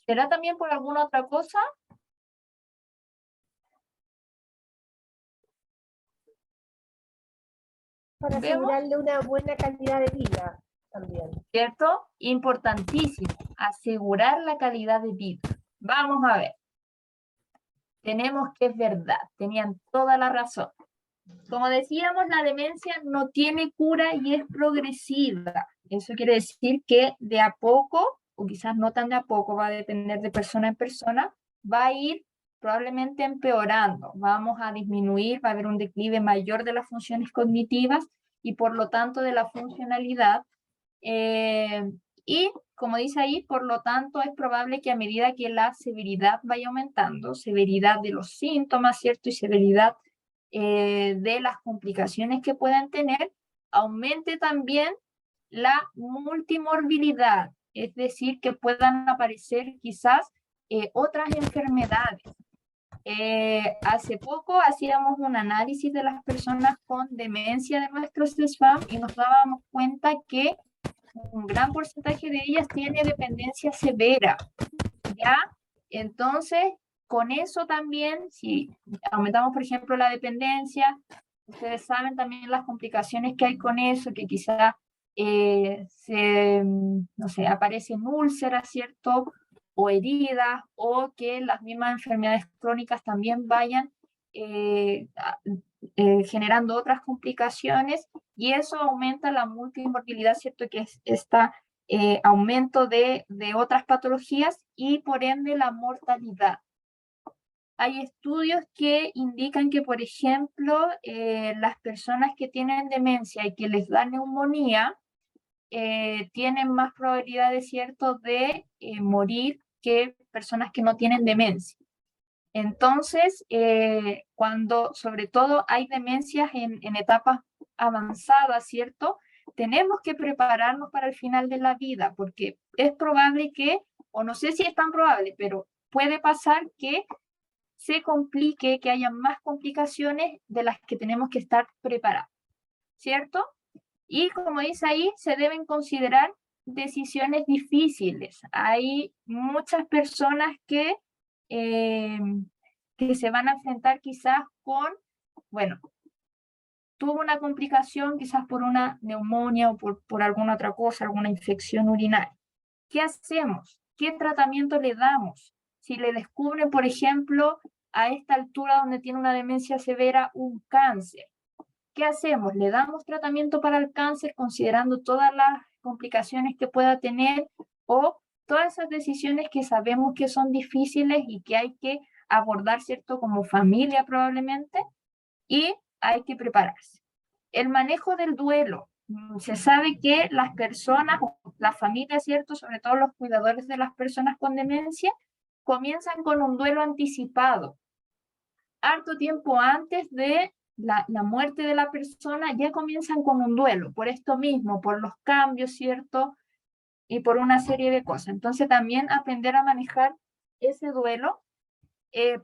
¿Será también por alguna otra cosa? Para ¿Vemos? asegurarle una buena calidad de vida también. ¿Cierto? Importantísimo, asegurar la calidad de vida. Vamos a ver. Tenemos que es verdad, tenían toda la razón. Como decíamos, la demencia no tiene cura y es progresiva. Eso quiere decir que de a poco, o quizás no tan de a poco, va a depender de persona en persona, va a ir probablemente empeorando. Vamos a disminuir, va a haber un declive mayor de las funciones cognitivas y por lo tanto de la funcionalidad. Y como dice ahí, por lo tanto es probable que a medida que la severidad vaya aumentando, severidad de los síntomas, ¿cierto? Y severidad de las complicaciones que puedan tener, aumente también la multimorbilidad, es decir, que puedan aparecer quizás otras enfermedades. Hace poco hacíamos un análisis de las personas con demencia de nuestros SFAM y nos dábamos cuenta que un gran porcentaje de ellas tiene dependencia severa, ¿ya? Entonces, con eso también, si aumentamos, por ejemplo, la dependencia, ustedes saben también las complicaciones que hay con eso, que quizás no sé, aparecen úlceras, ¿cierto? O heridas, o que las mismas enfermedades crónicas también vayan generando otras complicaciones, y eso aumenta la multimorbilidad, ¿cierto? Que es esta aumento de otras patologías y por ende la mortalidad. Hay estudios que indican que, por ejemplo, las personas que tienen demencia y que les da neumonía tienen más probabilidades, ¿cierto?, de morir que personas que no tienen demencia. Entonces, cuando sobre todo hay demencias en etapas avanzadas, ¿cierto? Tenemos que prepararnos para el final de la vida, porque es probable que, o no sé si es tan probable, pero puede pasar que se complique, que haya más complicaciones de las que tenemos que estar preparados, ¿cierto? Y como dice ahí, se deben considerar decisiones difíciles. Hay muchas personas que se van a enfrentar quizás con, bueno, tuvo una complicación quizás por una neumonía o por alguna otra cosa, alguna infección urinaria. ¿Qué hacemos? ¿Qué tratamiento le damos? Si le descubren, por ejemplo, a esta altura donde tiene una demencia severa, un cáncer. ¿Qué hacemos? ¿Le damos tratamiento para el cáncer considerando todas las complicaciones que pueda tener o todas esas decisiones que sabemos que son difíciles y que hay que abordar, ¿cierto? Como familia probablemente, y hay que prepararse. El manejo del duelo. Se sabe que las personas, las familias, ¿cierto? Sobre todo los cuidadores de las personas con demencia, comienzan con un duelo anticipado. Harto tiempo antes de la muerte de la persona, ya comienzan con un duelo, por esto mismo, por los cambios, ¿cierto? Y por una serie de cosas. Entonces también aprender a manejar ese duelo.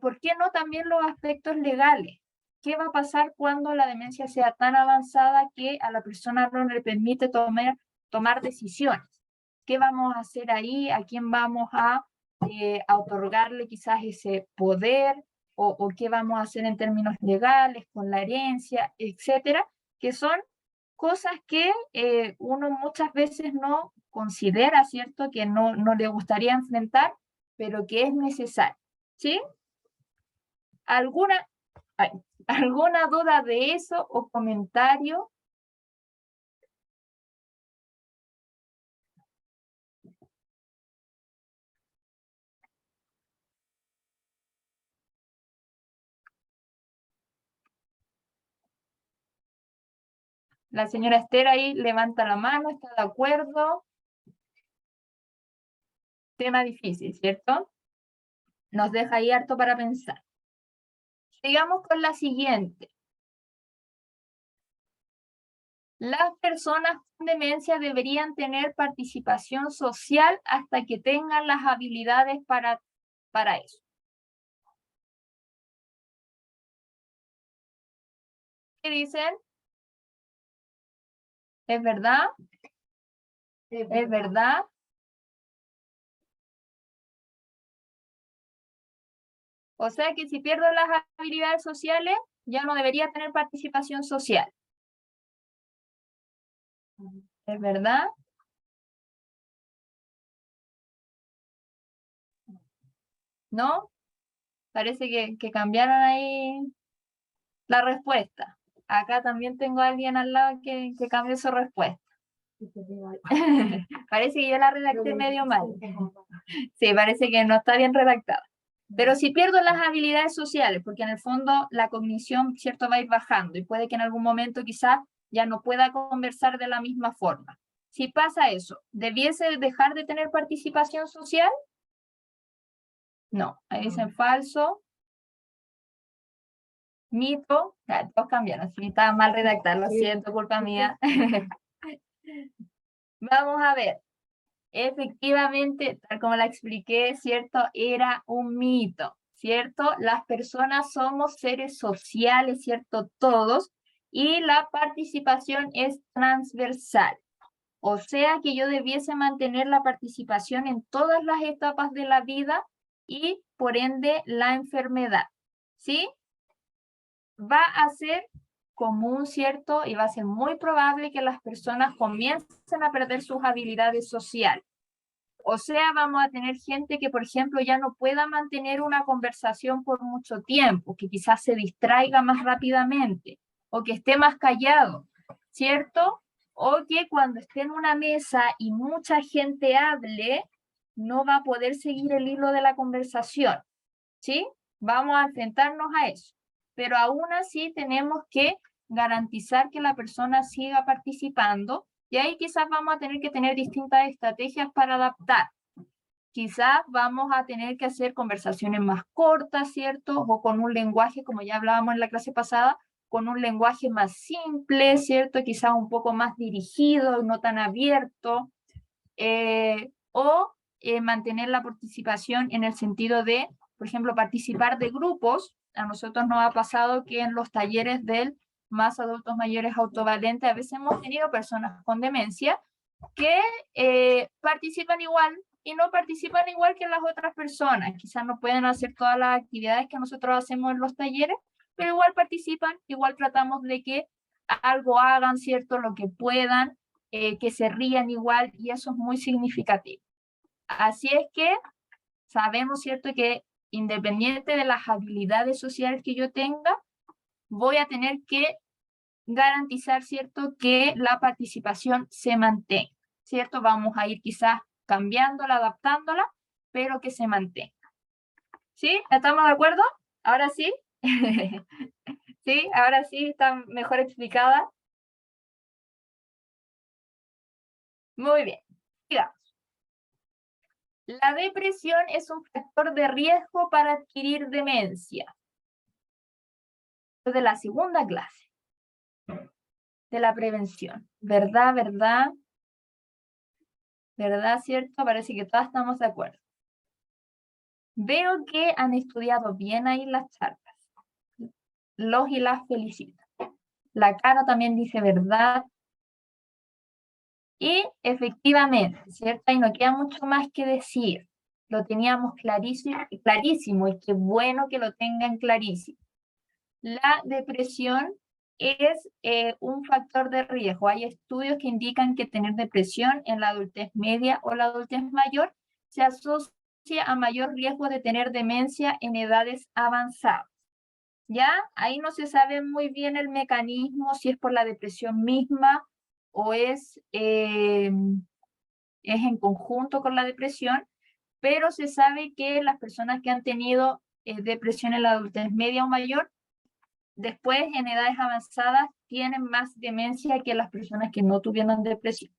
¿Por qué no también los aspectos legales? ¿Qué va a pasar cuando la demencia sea tan avanzada que a la persona no le permite tomar decisiones? ¿Qué vamos a hacer ahí? ¿A quién vamos a otorgarle quizás ese poder? O qué vamos a hacer en términos legales, con la herencia, etcétera? Que son cosas que uno muchas veces no considera, ¿cierto? Que no le gustaría enfrentar, pero que es necesario, ¿sí? ¿Alguna duda de eso o comentario? La señora Esther ahí levanta la mano, está de acuerdo. Tema difícil, ¿cierto? Nos deja ahí harto para pensar. Sigamos con la siguiente. Las personas con demencia deberían tener participación social hasta que tengan las habilidades para eso. ¿Qué dicen? ¿Es verdad? ¿Es verdad? O sea que si pierdo las habilidades sociales, ya no debería tener participación social. ¿Es verdad? ¿No? Parece que cambiaron ahí la respuesta. Acá también tengo a alguien al lado que cambió su respuesta. Parece que yo la redacté medio mal. Sí, parece que no está bien redactada. Pero si pierdo las habilidades sociales, porque en el fondo la cognición, ¿cierto?, va a ir bajando y puede que en algún momento quizás ya no pueda conversar de la misma forma. Si pasa eso, ¿debiese dejar de tener participación social? No, ahí dicen falso. Mito, todos cambiaron, sí, estaba mal redactado, lo siento, culpa mía. Vamos a ver. Efectivamente, tal como la expliqué, ¿cierto? Era un mito, ¿cierto? Las personas somos seres sociales, ¿cierto? Todos, y la participación es transversal. O sea que yo debiese mantener la participación en todas las etapas de la vida y, por ende, la enfermedad, ¿sí? Va a ser común, ¿cierto? Y va a ser muy probable que las personas comiencen a perder sus habilidades sociales. O sea, vamos a tener gente que, por ejemplo, ya no pueda mantener una conversación por mucho tiempo, que quizás se distraiga más rápidamente, o que esté más callado, ¿cierto? O que cuando esté en una mesa y mucha gente hable, no va a poder seguir el hilo de la conversación, ¿sí? Vamos a enfrentarnos a eso. Pero aún así tenemos que garantizar que la persona siga participando y ahí quizás vamos a tener que tener distintas estrategias para adaptar. Quizás vamos a tener que hacer conversaciones más cortas, ¿cierto? O con un lenguaje, como ya hablábamos en la clase pasada, con un lenguaje más simple, ¿cierto? Quizás un poco más dirigido, no tan abierto. Mantener la participación en el sentido de, por ejemplo, participar de grupos. A nosotros nos ha pasado que en los talleres del Más Adultos Mayores Autovalente a veces hemos tenido personas con demencia que participan igual y no participan igual que las otras personas. Quizás no pueden hacer todas las actividades que nosotros hacemos en los talleres, pero igual participan, igual tratamos de que algo hagan, ¿cierto? Lo que puedan, que se rían igual, y eso es muy significativo. Así es que sabemos, ¿cierto?, que independiente de las habilidades sociales que yo tenga, voy a tener que garantizar, ¿cierto?, que la participación se mantenga, ¿cierto? Vamos a ir quizás cambiándola, adaptándola, pero que se mantenga. ¿Sí? ¿Estamos de acuerdo? ¿Ahora sí? ¿Sí? ¿Ahora sí está mejor explicada? Muy bien. Sigamos. La depresión es un factor de riesgo para adquirir demencia. De la segunda clase de la prevención. ¿Verdad? ¿Verdad? ¿Verdad? ¿Cierto? Parece que todas estamos de acuerdo. Veo que han estudiado bien ahí las charlas. Los y las felicito. La Caro también dice verdad. Y efectivamente, ¿cierto? Y no queda mucho más que decir. Lo teníamos clarísimo, y qué bueno que lo tengan clarísimo. La depresión es un factor de riesgo. Hay estudios que indican que tener depresión en la adultez media o la adultez mayor se asocia a mayor riesgo de tener demencia en edades avanzadas. ¿Ya? Ahí no se sabe muy bien el mecanismo, si es por la depresión misma o es en conjunto con la depresión, pero se sabe que las personas que han tenido depresión en la adultez media o mayor, después en edades avanzadas tienen más demencia que las personas que no tuvieron depresión.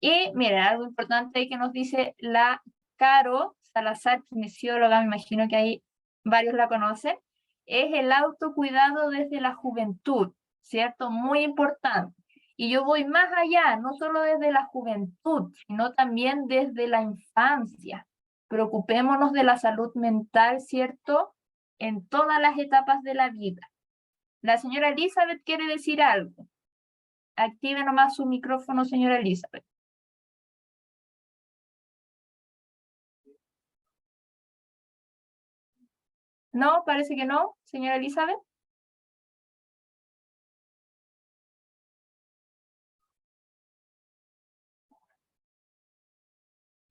Y mira, algo importante ahí que nos dice la Caro Salazar, kinesióloga, me imagino que ahí varios la conocen, es el autocuidado desde la juventud, ¿cierto? Muy importante. Y yo voy más allá, no solo desde la juventud, sino también desde la infancia. Preocupémonos de la salud mental, ¿cierto? En todas las etapas de la vida. La señora Elizabeth quiere decir algo. Active nomás su micrófono, señora Elizabeth. No, parece que no, señora Elizabeth.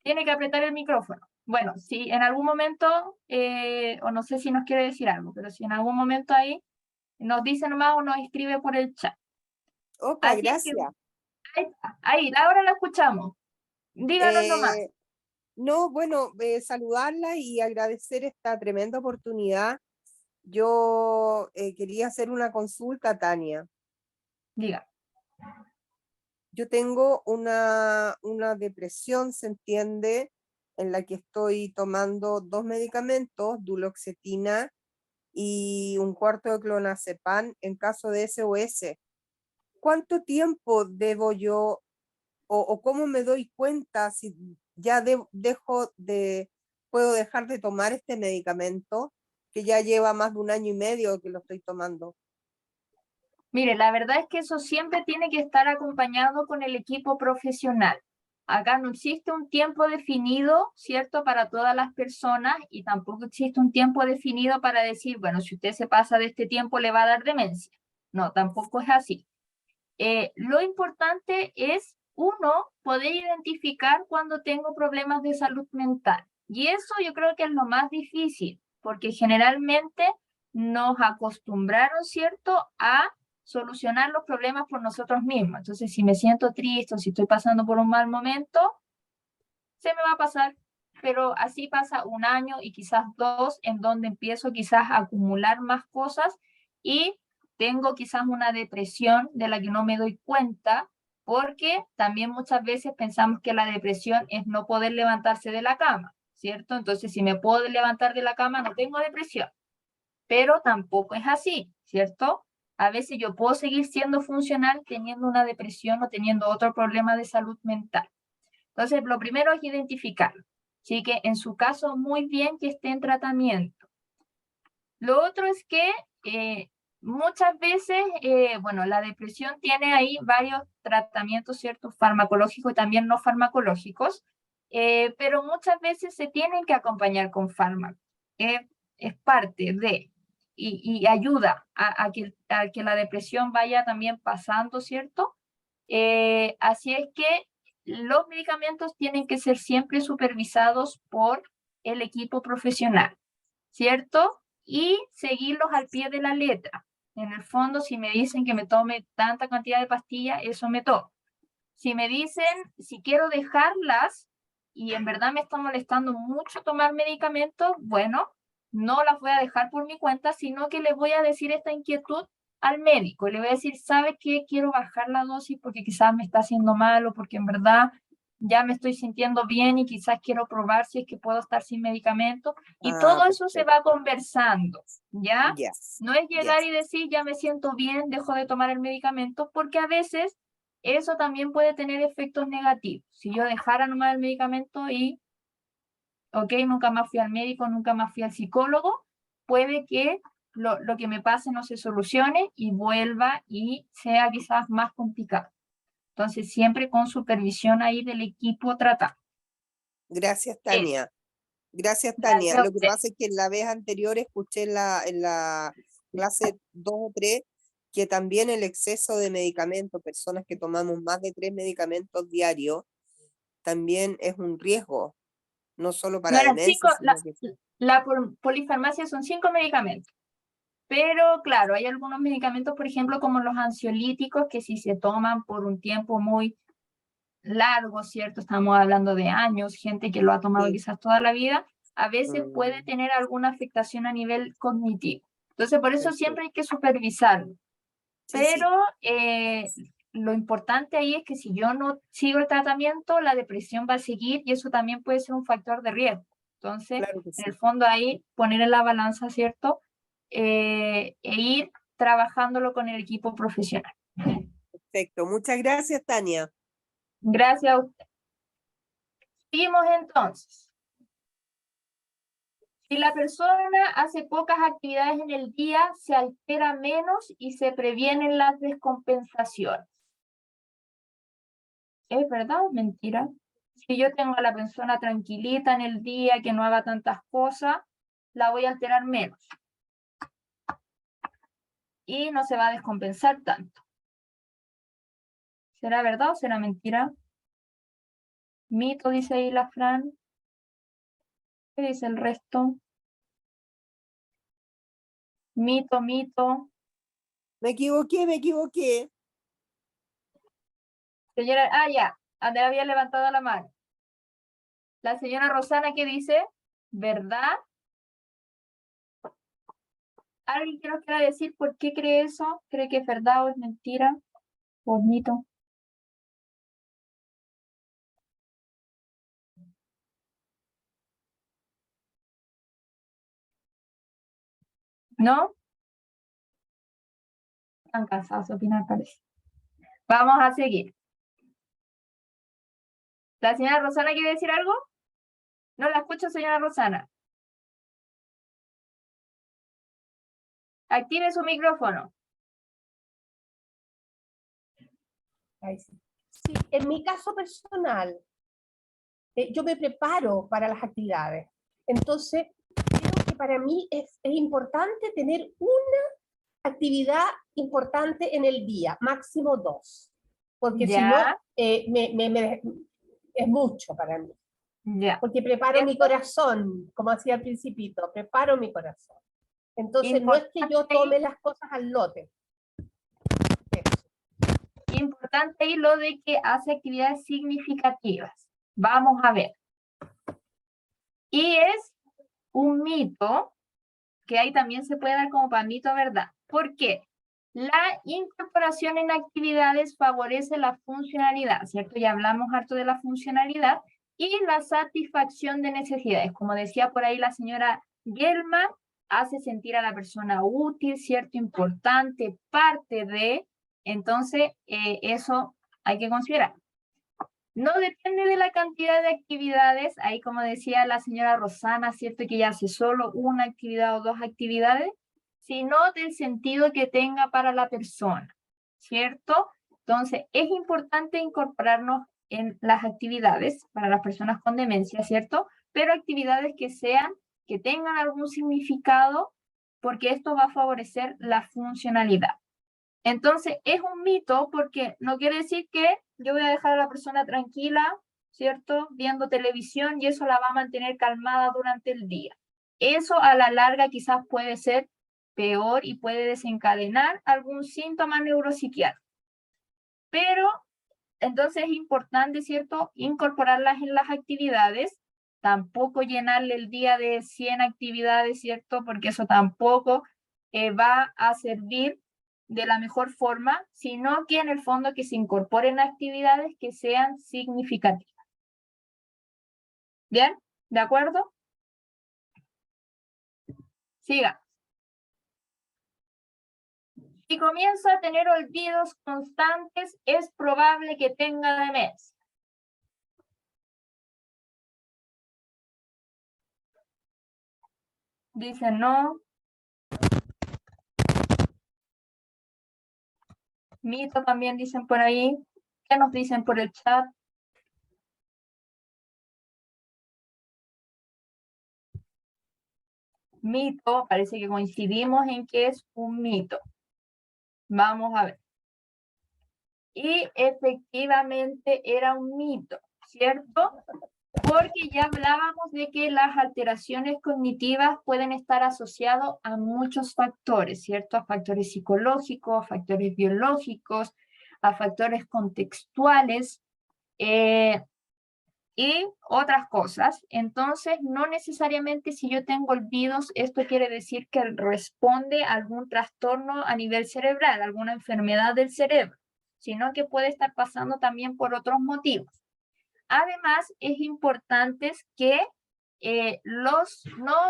Tiene que apretar el micrófono. Bueno, si en algún momento, o no sé si nos quiere decir algo, pero si en algún momento ahí nos dice nomás o nos escribe por el chat. Ok, Así es gracias. que, ahí está, ahí, ahora la escuchamos. Díganos nomás. No, bueno, saludarla y agradecer esta tremenda oportunidad. Yo quería hacer una consulta, Tania. Diga. Yo tengo una depresión, se entiende, en la que estoy tomando 2 medicamentos, duloxetina y un cuarto de clonazepam en caso de SOS. ¿Cuánto tiempo debo yo o cómo me doy cuenta si ya puedo dejar de tomar este medicamento que ya lleva más de 1 año y medio que lo estoy tomando? Mire, la verdad es que eso siempre tiene que estar acompañado con el equipo profesional. Acá no existe un tiempo definido, ¿cierto?, para todas las personas, y tampoco existe un tiempo definido para decir, bueno, si usted se pasa de este tiempo le va a dar demencia. No, tampoco es así. Lo importante es, uno, poder identificar cuando tengo problemas de salud mental. Y eso yo creo que es lo más difícil, porque generalmente nos acostumbraron, ¿cierto?, a solucionar los problemas por nosotros mismos. Entonces, si me siento triste o si estoy pasando por un mal momento, se me va a pasar. Pero así pasa 1 año y quizás 2, en donde empiezo quizás a acumular más cosas y tengo quizás una depresión de la que no me doy cuenta, porque también muchas veces pensamos que la depresión es no poder levantarse de la cama, ¿cierto? Entonces, si me puedo levantar de la cama, no tengo depresión. Pero tampoco es así, ¿cierto? A veces yo puedo seguir siendo funcional teniendo una depresión o teniendo otro problema de salud mental. Entonces, lo primero es identificarlo. Así que en su caso, muy bien que esté en tratamiento. Lo otro es que muchas veces, bueno, la depresión tiene ahí varios tratamientos, ¿cierto? Farmacológicos y también no farmacológicos, pero muchas veces se tienen que acompañar con fármacos. Es parte de, y ayuda a que la depresión vaya también pasando, ¿cierto? Así es que los medicamentos tienen que ser siempre supervisados por el equipo profesional, ¿cierto? Y seguirlos al pie de la letra. En el fondo, si me dicen que me tome tanta cantidad de pastillas, eso me tomo. Si me dicen, si quiero dejarlas y en verdad me está molestando mucho tomar medicamentos, bueno, no las voy a dejar por mi cuenta, sino que le voy a decir esta inquietud al médico. Le voy a decir, ¿sabe qué? Quiero bajar la dosis porque quizás me está haciendo mal o porque en verdad ya me estoy sintiendo bien y quizás quiero probar si es que puedo estar sin medicamento. Y todo eso se va conversando, ¿ya? Yes. No es llegar y decir, ya me siento bien, dejo de tomar el medicamento, porque a veces eso también puede tener efectos negativos. Si yo dejara nomás el medicamento y, ok, nunca más fui al médico, nunca más fui al psicólogo, puede que lo que me pase no se solucione y vuelva y sea quizás más complicado. Entonces, siempre con supervisión ahí del equipo tratado. Gracias, Tania. Gracias, Gracias Tania. a Lo que usted. pasa es que en la vez anterior escuché en la clase 2 o 3 que también el exceso de medicamentos, personas que tomamos más de 3 medicamentos diarios, también es un riesgo, no solo para Bueno, demencia, sino que la polifarmacia son 5 medicamentos. Pero claro, hay algunos medicamentos, por ejemplo, como los ansiolíticos, que si se toman por un tiempo muy largo, ¿cierto? Estamos hablando de años, gente que lo ha tomado sí. quizás toda la vida, a veces puede Mm, tener alguna afectación a nivel cognitivo. Entonces, por eso perfecto. siempre hay que supervisarlo. Sí, sí, Pero lo importante ahí es que si yo no sigo el tratamiento, la depresión va a seguir y eso también puede ser un factor de riesgo. Entonces, claro que en sí. el fondo ahí poner en la balanza, ¿cierto? E ir trabajándolo con el equipo profesional. Perfecto. Muchas gracias, Tania. Gracias a usted. Seguimos entonces. Si la persona hace pocas actividades en el día, se altera menos y se previenen las descompensaciones. ¿Es verdad o mentira? Si yo tengo a la persona tranquilita en el día, que no haga tantas cosas, la voy a alterar menos. Y no se va a descompensar tanto. ¿Será verdad o será mentira? Mito, dice ahí la Fran. ¿Qué dice el resto? Mito, mito. Me equivoqué, me equivoqué. Señora, ya, Andrea había levantado la mano. La señora Rosana, ¿qué dice? ¿Verdad? ¿Alguien que nos quiera decir por qué cree eso? ¿Cree que es verdad o es mentira? ¿O mito? ¿No? Están cansados de opinar, parece. Vamos a seguir. ¿La señora Rosana quiere decir algo? No la escucho, señora Rosana. Active su micrófono. Ahí sí. Sí, en mi caso personal, yo me preparo para las actividades. Entonces, creo que para mí es importante tener una actividad importante en el día, máximo 2, porque si no, Ya, es mucho para mí. ya. Porque preparo mi ¿Cierto? corazón, como decía al principito, preparo mi corazón. Entonces, no es que yo Importante tome ahí, las cosas al lote. Eso. importante ahí lo de que hace actividades significativas. Vamos a ver. Y es un mito que ahí también se puede dar como para mito verdad. ¿Por qué? La incorporación en actividades favorece la funcionalidad, ¿cierto? Ya hablamos harto de la funcionalidad y la satisfacción de necesidades. Como decía por ahí la señora Gelman, hace sentir a la persona útil, ¿cierto? Importante, parte de. Entonces, eso hay que considerar. No depende de la cantidad de actividades, ahí como decía la señora Rosana, ¿cierto? Que ella hace solo una actividad o 2 actividades, sino del sentido que tenga para la persona, ¿cierto? Entonces, es importante incorporarnos en las actividades para las personas con demencia, ¿cierto? Pero actividades que tengan algún significado, porque esto va a favorecer la funcionalidad. Entonces, es un mito porque no quiere decir que yo voy a dejar a la persona tranquila, ¿cierto? Viendo televisión y eso la va a mantener calmada durante el día. Eso a la larga quizás puede ser peor y puede desencadenar algún síntoma neuropsiquiátrico. Pero entonces es importante, ¿cierto?, incorporarlas en las actividades, tampoco llenarle el día de 100 actividades, ¿cierto?, porque eso tampoco va a servir de la mejor forma, sino que en el fondo que se incorporen actividades que sean significativas. ¿Bien? ¿De acuerdo? Siga. Si comienza a tener olvidos constantes, es probable que tenga demencia. Dicen no. Mito también dicen por ahí. ¿Qué nos dicen por el chat? Mito, parece que coincidimos en que es un mito. Vamos a ver. Y efectivamente era un mito, ¿cierto? Porque ya hablábamos de que las alteraciones cognitivas pueden estar asociadas a muchos factores, ¿cierto? A factores psicológicos, a factores biológicos, a factores contextuales y otras cosas. Entonces, no necesariamente si yo tengo olvidos, esto quiere decir que responde a algún trastorno a nivel cerebral, alguna enfermedad del cerebro, sino que puede estar pasando también por otros motivos. Además, es importante que no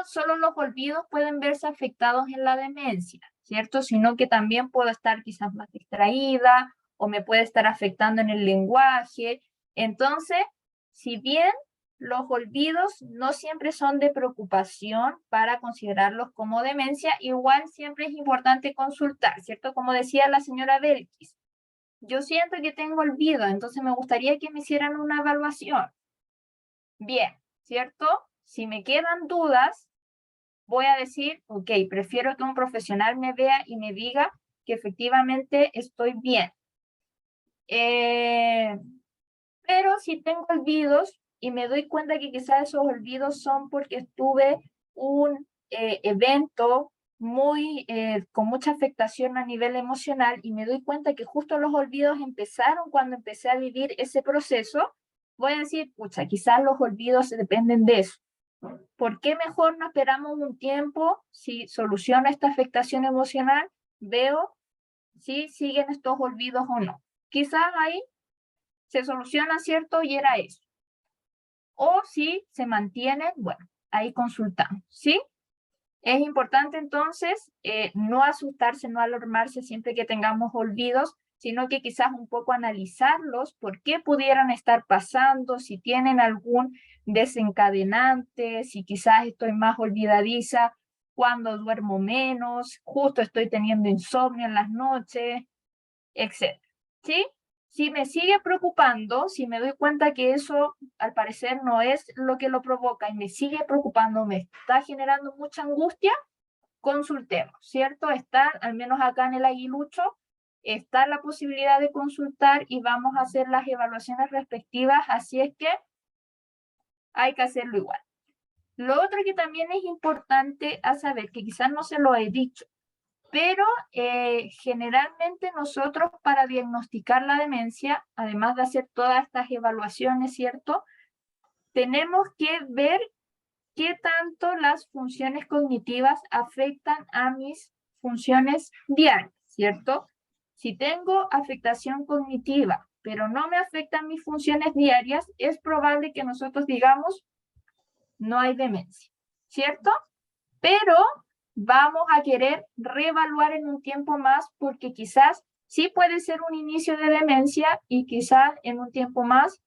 solo los olvidos pueden verse afectados en la demencia, ¿cierto? Sino que también puedo estar quizás más distraída o me puede estar afectando en el lenguaje. Entonces, si bien los olvidos no siempre son de preocupación para considerarlos como demencia, igual siempre es importante consultar, ¿cierto? Como decía la señora Belkis, yo siento que tengo olvido, entonces me gustaría que me hicieran una evaluación. Bien, ¿cierto? Si me quedan dudas, voy a decir, ok, prefiero que un profesional me vea y me diga que efectivamente estoy bien. Pero si tengo olvidos y me doy cuenta que quizás esos olvidos son porque tuve un evento con mucha afectación a nivel emocional y me doy cuenta que justo los olvidos empezaron cuando empecé a vivir ese proceso, voy a decir, pucha, quizás los olvidos dependen de eso. ¿Por qué mejor no esperamos un tiempo si soluciono esta afectación emocional? Veo si siguen estos olvidos o no. Quizás ahí se soluciona, ¿cierto? Y era eso. O si se mantiene, bueno, ahí consultamos, ¿sí? Es importante entonces no asustarse, no alarmarse siempre que tengamos olvidos, sino que quizás un poco analizarlos, por qué pudieran estar pasando, si tienen algún desencadenante, si quizás estoy más olvidadiza cuando duermo menos, justo estoy teniendo insomnio en las noches, etc. ¿Sí? Si me sigue preocupando, si me doy cuenta que eso al parecer no es lo que lo provoca y me sigue preocupando, me está generando mucha angustia, consultemos, ¿cierto? Está, al menos acá en el Aguilucho, está la posibilidad de consultar y vamos a hacer las evaluaciones respectivas, así es que hay que hacerlo igual. Lo otro que también es importante a saber, que quizás no se lo he dicho, pero generalmente nosotros para diagnosticar la demencia, además de hacer todas estas evaluaciones, ¿cierto? Tenemos que ver qué tanto las funciones cognitivas afectan a mis funciones diarias, ¿cierto? Si tengo afectación cognitiva, pero no me afectan mis funciones diarias, es probable que nosotros digamos, no hay demencia, ¿cierto? Pero vamos a querer reevaluar en un tiempo más porque quizás sí puede ser un inicio de demencia y quizás en un tiempo más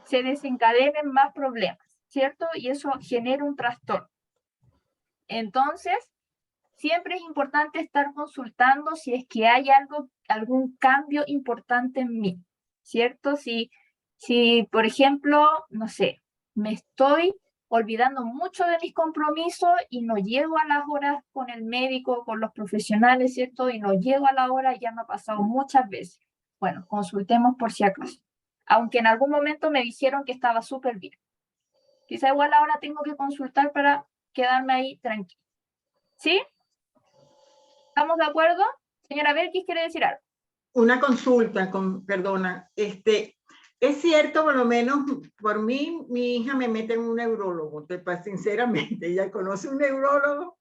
se desencadenen más problemas, ¿cierto? Y eso genera un trastorno. Entonces, siempre es importante estar consultando si es que hay algún cambio importante en mí, ¿cierto? Si, por ejemplo, no sé, me estoy olvidando mucho de mis compromisos y no llego a las horas con el médico, con los profesionales, ¿cierto? Y no llego a la hora, ya me ha pasado muchas veces. Bueno, consultemos por si acaso. Aunque en algún momento me dijeron que estaba súper bien. Quizá igual ahora tengo que consultar para quedarme ahí tranquila. ¿Sí? ¿Estamos de acuerdo? Señora Belkis, ¿quiere decir algo? Una consulta, perdona. Es cierto, por lo menos por mí, mi hija me mete en un neurólogo, sinceramente. Ella conoce un neurólogo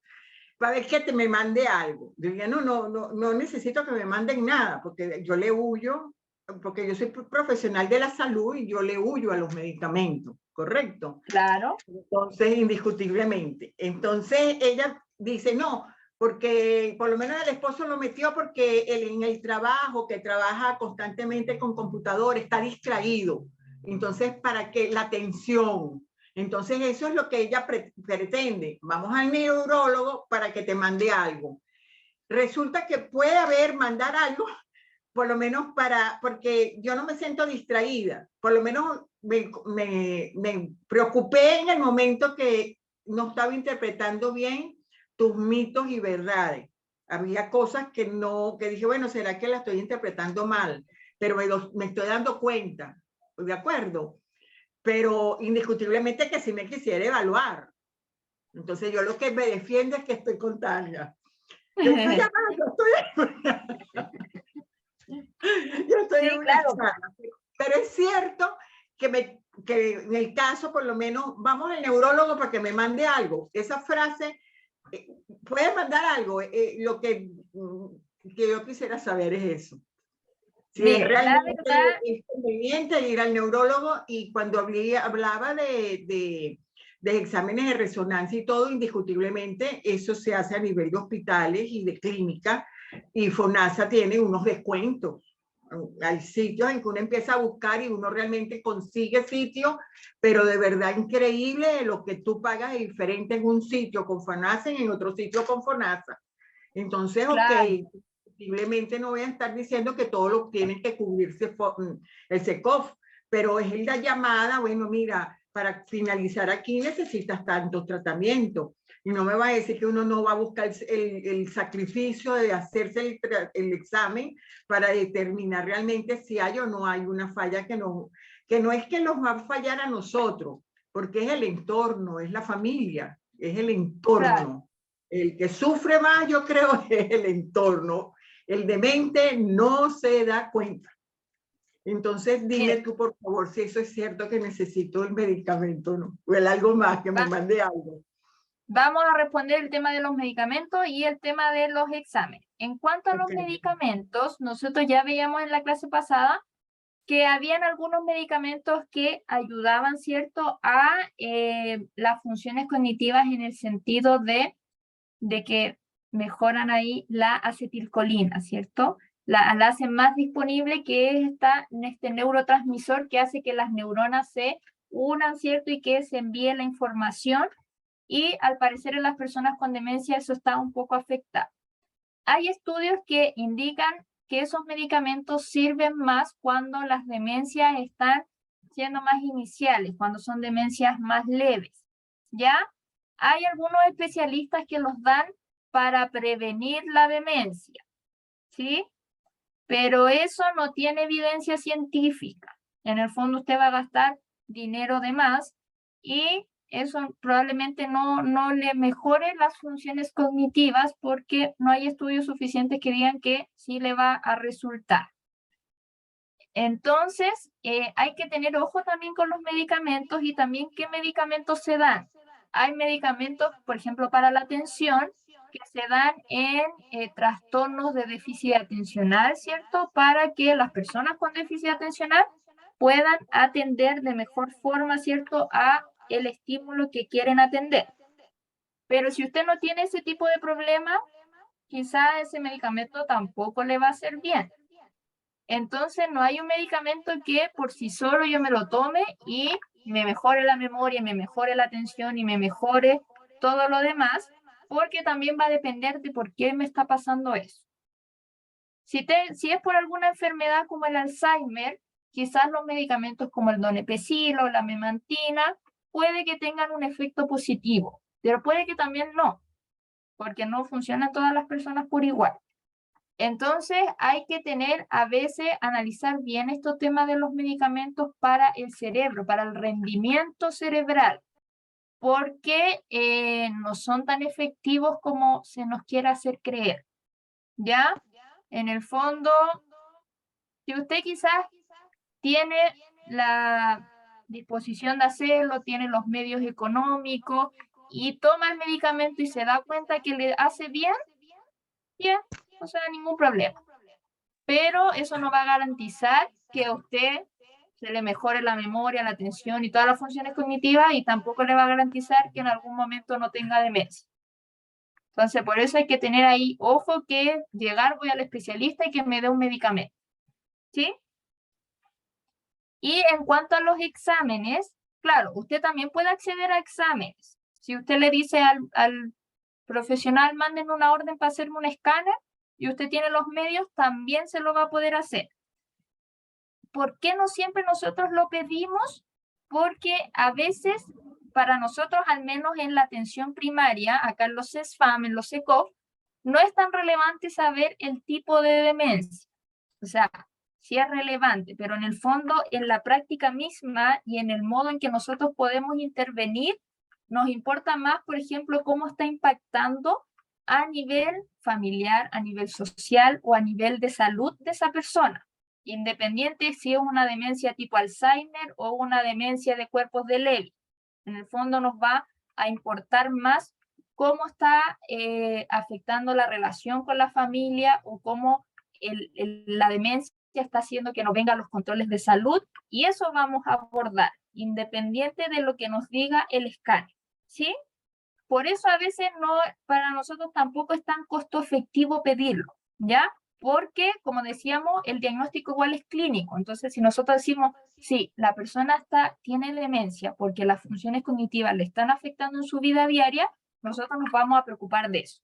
para ver que me mande algo. Yo ya no necesito que me manden nada, porque yo le huyo, porque yo soy profesional de la salud y yo le huyo a los medicamentos, ¿correcto? Claro. Entonces, indiscutiblemente. Entonces, ella dice, no, porque por lo menos el esposo lo metió porque en el trabajo, que trabaja constantemente con computador, está distraído. Entonces, ¿para qué? La atención. Entonces, eso es lo que ella pretende. Vamos al neurólogo para que te mande algo. Resulta que puede mandar algo, por lo menos porque yo no me siento distraída. Por lo menos me preocupé en el momento que no estaba interpretando bien tus mitos y verdades. Había cosas que dije, bueno, ¿será que la estoy interpretando mal? Pero me estoy dando cuenta, ¿de acuerdo? Pero indiscutiblemente que sí me quisiera evaluar. Entonces yo lo que me defiendo es que estoy con Tania. Yo estoy Sí, en una claro. charla. Pero es cierto que en el caso, por lo menos, vamos al neurólogo para que me mande algo. Esa frase, puede mandar algo. Lo que yo quisiera saber es eso. Si Mire, realmente es conveniente ir al neurólogo, y cuando hablaba de exámenes de resonancia y todo, indiscutiblemente eso se hace a nivel de hospitales y de clínica, y FONASA tiene unos descuentos. Hay sitios en que uno empieza a buscar y uno realmente consigue sitio, pero de verdad increíble lo que tú pagas es diferente en un sitio con FONASA y en otro sitio con FONASA. Entonces, claro. ok, posiblemente no voy a estar diciendo que todo lo tienen que cubrirse el SECOF, pero es la llamada, bueno, mira, para finalizar aquí necesitas tantos tratamientos. Y no me va a decir que uno no va a buscar el sacrificio de hacerse el examen para determinar realmente si hay o no hay una falla que no es que nos va a fallar a nosotros, porque es el entorno, es la familia, es el entorno. Claro. El que sufre más, yo creo, es el entorno. El demente no se da cuenta. Entonces, dime tú, por favor, si eso es cierto, que necesito el medicamento, ¿no? O algo más, que me mande algo. Vamos a responder el tema de los medicamentos y el tema de los exámenes. En cuanto a los medicamentos, nosotros ya veíamos en la clase pasada que habían algunos medicamentos que ayudaban, ¿cierto?, a las funciones cognitivas, en el sentido de que mejoran ahí la acetilcolina, ¿cierto? La hacen más disponible, que es este neurotransmisor que hace que las neuronas se unan, ¿cierto? Y que se envíe la información, y al parecer en las personas con demencia eso está un poco afectado. Hay estudios que indican que esos medicamentos sirven más cuando las demencias están siendo más iniciales, cuando son demencias más leves, ¿ya? Hay algunos especialistas que los dan para prevenir la demencia, ¿sí? Pero eso no tiene evidencia científica. En el fondo usted va a gastar dinero de más, y eso probablemente no le mejore las funciones cognitivas, porque no hay estudios suficientes que digan que sí le va a resultar. Entonces, hay que tener ojo también con los medicamentos, y también qué medicamentos se dan. Hay medicamentos, por ejemplo, para la atención, que se dan en trastornos de déficit atencional, ¿cierto? Para que las personas con déficit atencional puedan atender de mejor forma, ¿cierto?, a el estímulo que quieren atender. Pero si usted no tiene ese tipo de problema, quizá ese medicamento tampoco le va a hacer bien. Entonces, no hay un medicamento que por sí solo yo me lo tome y me mejore la memoria, me mejore la atención y me mejore todo lo demás, porque también va a depender de por qué me está pasando eso. Si es por alguna enfermedad como el Alzheimer, quizás los medicamentos como el donepezil o la memantina puede que tengan un efecto positivo, pero puede que también no, porque no funcionan todas las personas por igual. Entonces hay que a veces analizar bien estos temas de los medicamentos para el cerebro, para el rendimiento cerebral, porque no son tan efectivos como se nos quiere hacer creer. ¿Ya? En el fondo, si usted quizás tiene la disposición de hacerlo, tiene los medios económicos y toma el medicamento y se da cuenta que le hace bien, o sea, ningún problema. Pero eso no va a garantizar que a usted se le mejore la memoria, la atención y todas las funciones cognitivas, y tampoco le va a garantizar que en algún momento no tenga demencia. Entonces, por eso hay que tener ahí, ojo, que voy al especialista y que me dé un medicamento. ¿Sí? Y en cuanto a los exámenes, claro, usted también puede acceder a exámenes. Si usted le dice al profesional, manden una orden para hacerme un escáner, y usted tiene los medios, también se lo va a poder hacer. ¿Por qué no siempre nosotros lo pedimos? Porque a veces, para nosotros, al menos en la atención primaria, acá en los CESFAM, en los ECOF, no es tan relevante saber el tipo de demencia. O sea, sí es relevante, pero en el fondo, en la práctica misma y en el modo en que nosotros podemos intervenir, nos importa más, por ejemplo, cómo está impactando a nivel familiar, a nivel social o a nivel de salud de esa persona, independiente si es una demencia tipo Alzheimer o una demencia de cuerpos de Lewy. En el fondo nos va a importar más cómo está afectando la relación con la familia, o cómo la demencia está haciendo que no vengan los controles de salud, y eso vamos a abordar, independiente de lo que nos diga el escáner. ¿Sí? Por eso a veces para nosotros tampoco es tan costo efectivo pedirlo, ¿ya? Porque, como decíamos, el diagnóstico igual es clínico. Entonces, si nosotros decimos, sí, la persona tiene demencia porque las funciones cognitivas le están afectando en su vida diaria, nosotros nos vamos a preocupar de eso.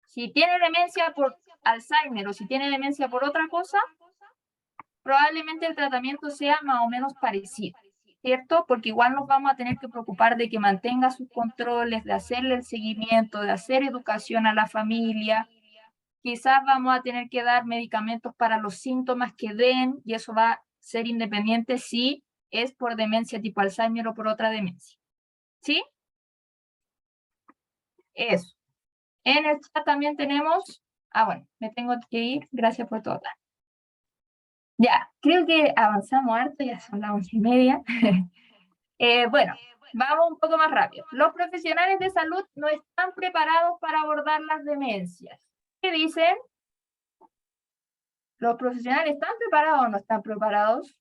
Si tiene demencia por Alzheimer o si tiene demencia por otra cosa, probablemente el tratamiento sea más o menos parecido, ¿cierto? Porque igual nos vamos a tener que preocupar de que mantenga sus controles, de hacerle el seguimiento, de hacer educación a la familia. Quizás vamos a tener que dar medicamentos para los síntomas que den, y eso va a ser independiente si es por demencia tipo Alzheimer o por otra demencia. ¿Sí? Eso. En el chat también tenemos... bueno, me tengo que ir. Gracias por todo. Ya, creo que avanzamos harto, ya son las 11:30. Bueno, vamos un poco más rápido. Los profesionales de salud no están preparados para abordar las demencias. ¿Qué dicen? ¿Los profesionales están preparados o no están preparados?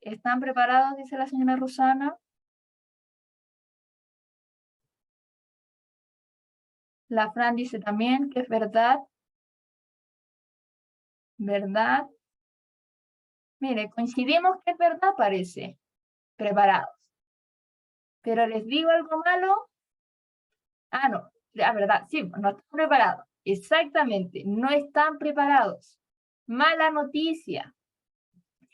¿Están preparados?, dice la señora Rosana. La Fran dice también que es verdad. ¿Verdad? Mire, coincidimos que es verdad, parece. Preparados. Pero les digo algo malo. No, la verdad, sí, no están preparados. Exactamente, no están preparados. Mala noticia,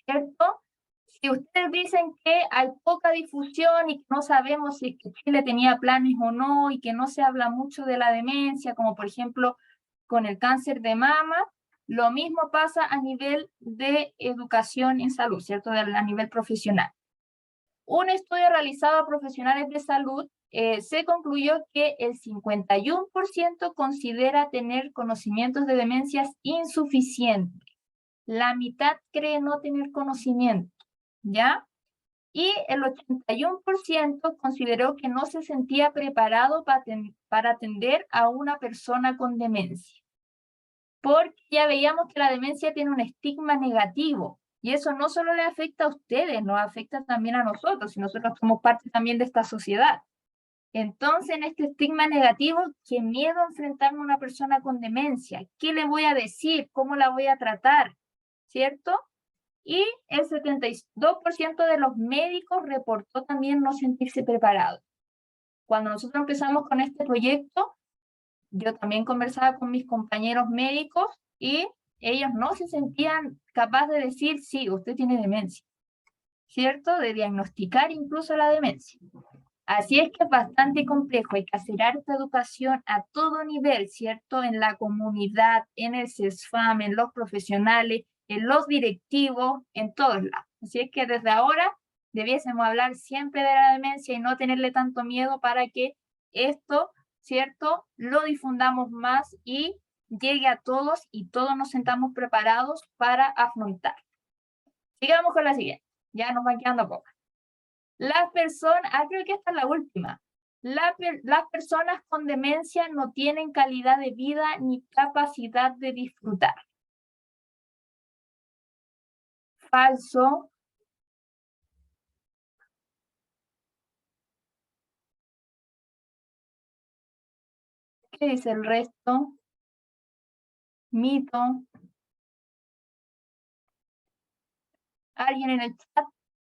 ¿cierto? Si ustedes dicen que hay poca difusión y que no sabemos si Chile tenía planes o no, y que no se habla mucho de la demencia, como por ejemplo con el cáncer de mama, lo mismo pasa a nivel de educación en salud, ¿cierto? A nivel profesional. Un estudio realizado a profesionales de salud se concluyó que el 51% considera tener conocimientos de demencias insuficientes. La mitad cree no tener conocimiento, ¿ya? Y el 81% consideró que no se sentía preparado para atender a una persona con demencia. Porque ya veíamos que la demencia tiene un estigma negativo. Y eso no solo le afecta a ustedes, nos afecta también a nosotros, y nosotros somos parte también de esta sociedad. Entonces, en este estigma negativo, qué miedo enfrentarme a una persona con demencia. ¿Qué le voy a decir? ¿Cómo la voy a tratar? ¿Cierto? Y el 72% de los médicos reportó también no sentirse preparado. cuando nosotros empezamos con este proyecto, yo también conversaba con mis compañeros médicos y ellos no se sentían capaces de decir, sí, usted tiene demencia, ¿cierto? De diagnosticar incluso la demencia. Así es que es bastante complejo, hay que hacer esta educación a todo nivel, ¿cierto? En la comunidad, en el CESFAM, en los profesionales, en los directivos, en todos lados. Así es que desde ahora debiésemos hablar siempre de la demencia y no tenerle tanto miedo para que esto, ¿cierto? Lo difundamos más y llegue a todos y todos nos sentamos preparados para afrontar. Sigamos con la siguiente, ya nos van quedando pocas. Las personas, creo que esta es la última. Las personas con demencia no tienen calidad de vida ni capacidad de disfrutar. Falso. ¿Qué dice el resto? Mito. ¿Alguien en el chat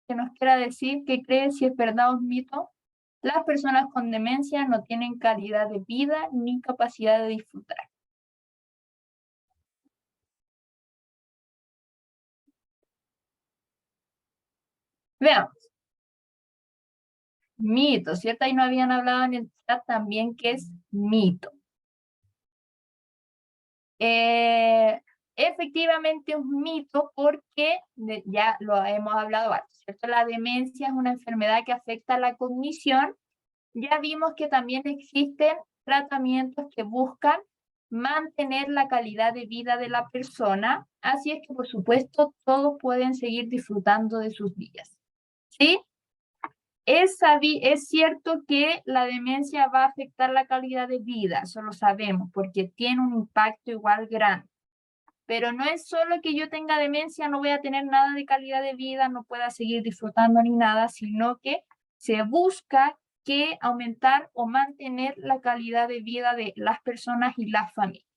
que nos quiera decir qué cree, si es verdad o es mito? Las personas con demencia no tienen calidad de vida ni capacidad de disfrutar. Veamos. Mito, ¿cierto? Ahí no habían hablado en el chat también que es mito. Efectivamente un mito porque ya lo hemos hablado antes, ¿cierto? La demencia es una enfermedad que afecta a la cognición. Ya vimos que también existen tratamientos que buscan mantener la calidad de vida de la persona, así es que por supuesto todos pueden seguir disfrutando de sus días, ¿sí? Es cierto que la demencia va a afectar la calidad de vida, eso lo sabemos, porque tiene un impacto igual grande. Pero no es solo que yo tenga demencia, no voy a tener nada de calidad de vida, no pueda seguir disfrutando ni nada, sino que se busca que aumentar o mantener la calidad de vida de las personas y las familias.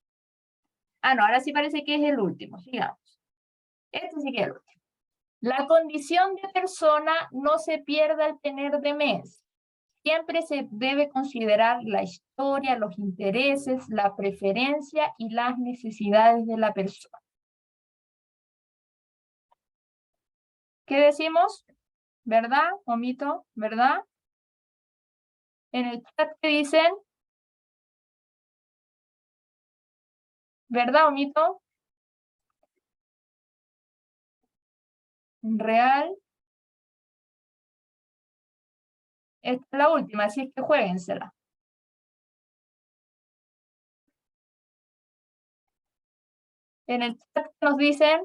No, ahora sí parece que es el último, sigamos. Este sí que es el último. La condición de persona no se pierde al tener demencia. Siempre se debe considerar la historia, los intereses, la preferencia y las necesidades de la persona. ¿Qué decimos? ¿Verdad o mito? ¿Verdad? En el chat que dicen, ¿verdad o mito? Real. Esta es la última, así es que juéguensela. En el chat nos dicen,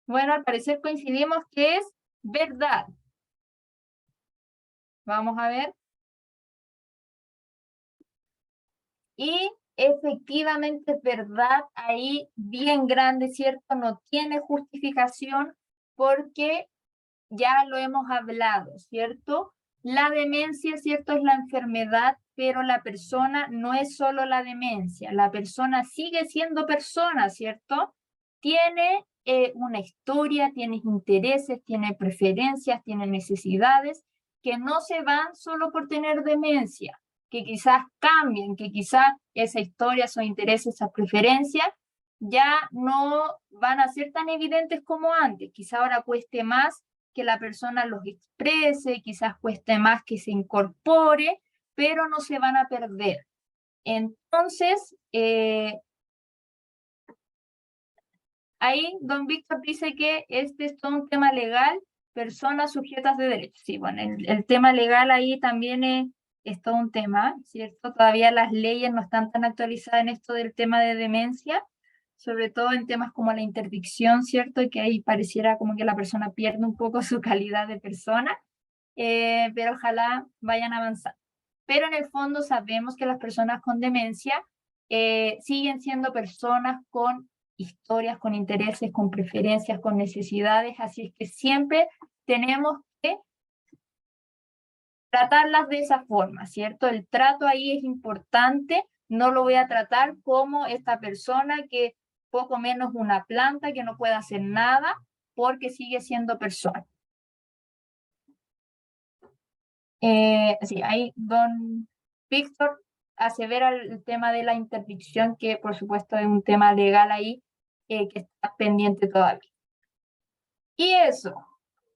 bueno, al parecer coincidimos que es verdad. Vamos a ver. Y efectivamente es verdad, ahí bien grande, ¿cierto? No tiene justificación porque ya lo hemos hablado, ¿cierto? La demencia, ¿cierto? Es la enfermedad, pero la persona no es solo la demencia, la persona sigue siendo persona, ¿cierto? Tiene una historia, tiene intereses, tiene preferencias, tiene necesidades que no se van solo por tener demencia, que quizás cambien, que quizás esa historia, esos intereses, esas preferencias ya no van a ser tan evidentes como antes, quizás ahora cueste más que la persona los exprese, quizás cueste más que se incorpore, pero no se van a perder. Entonces, ahí don Víctor dice que este es todo un tema legal, personas sujetas de derechos. Sí, bueno, el tema legal ahí también es todo un tema, ¿cierto? Todavía las leyes no están tan actualizadas en esto del tema de demencia, sobre todo en temas como la interdicción, ¿cierto? Y que ahí pareciera como que la persona pierde un poco su calidad de persona, pero ojalá vayan avanzando. Pero en el fondo sabemos que las personas con demencia siguen siendo personas con historias, con intereses, con preferencias, con necesidades, así es que siempre tenemos que tratarlas de esa forma, ¿cierto? El trato ahí es importante, no lo voy a tratar como esta persona que poco menos una planta, que no puede hacer nada, porque sigue siendo persona. Sí, ahí don Víctor asevera el tema de la interdicción, que por supuesto es un tema legal ahí, que está pendiente todavía. Y eso,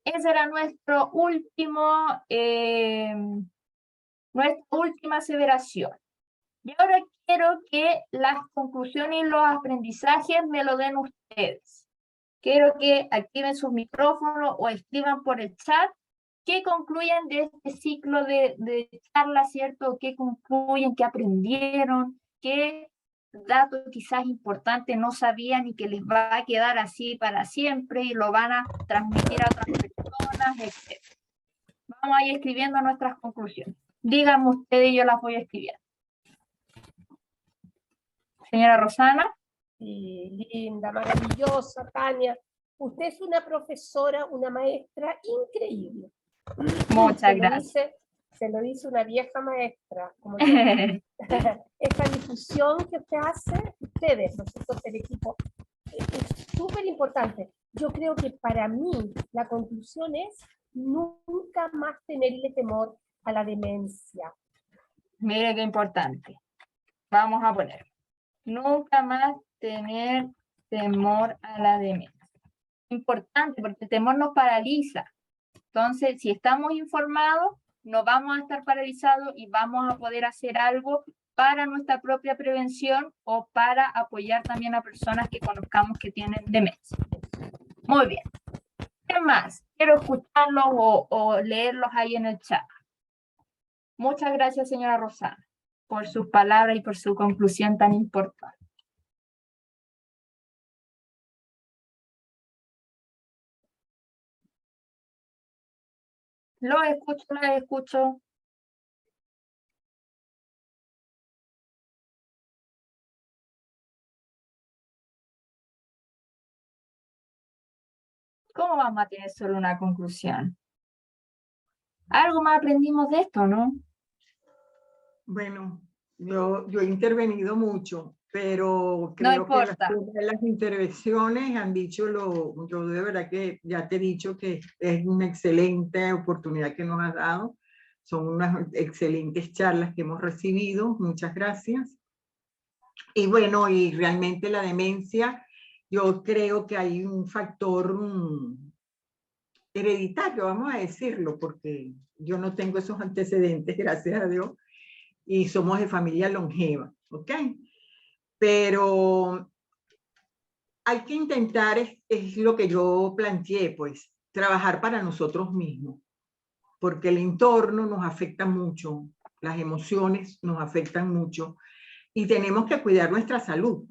ese era nuestra última aseveración. Y ahora quiero que las conclusiones y los aprendizajes me lo den ustedes. Quiero que activen sus micrófonos o escriban por el chat qué concluyen de este ciclo de charla, ¿cierto? ¿Qué concluyen? ¿Qué aprendieron? ¿Qué datos quizás importantes no sabían y que les va a quedar así para siempre y lo van a transmitir a otras personas, etc.? Vamos a ir escribiendo nuestras conclusiones. Díganme ustedes y yo las voy a escribir. Señora Rosana. Sí, linda, maravillosa, Tania. Usted es una profesora, una maestra increíble. Muchas gracias. Se lo dice una vieja maestra. Como esta difusión que usted hace, ustedes, nosotros, el equipo, es súper importante. Yo creo que para mí la conclusión es nunca más tenerle temor a la demencia. Mire qué importante. Vamos a poner. Nunca más tener temor a la demencia. Importante, porque el temor nos paraliza. Entonces, si estamos informados, no vamos a estar paralizados y vamos a poder hacer algo para nuestra propia prevención o para apoyar también a personas que conozcamos que tienen demencia. Muy bien. ¿Qué más? Quiero escucharlos o leerlos ahí en el chat. Muchas gracias, señora Rosana, por sus palabras y por su conclusión tan importante. Lo escucho. ¿Cómo vamos a tener solo una conclusión? Algo más aprendimos de esto, ¿no? Bueno, yo he intervenido mucho, pero creo que las intervenciones han dicho yo de verdad que ya te he dicho que es una excelente oportunidad que nos has dado. Son unas excelentes charlas que hemos recibido. Muchas gracias. Y bueno, y realmente la demencia, yo creo que hay un factor hereditario, vamos a decirlo, porque yo no tengo esos antecedentes, gracias a Dios, y somos de familia longeva, ¿ok? Pero hay que intentar, es lo que yo planteé, pues, trabajar para nosotros mismos, porque el entorno nos afecta mucho, las emociones nos afectan mucho, y tenemos que cuidar nuestra salud.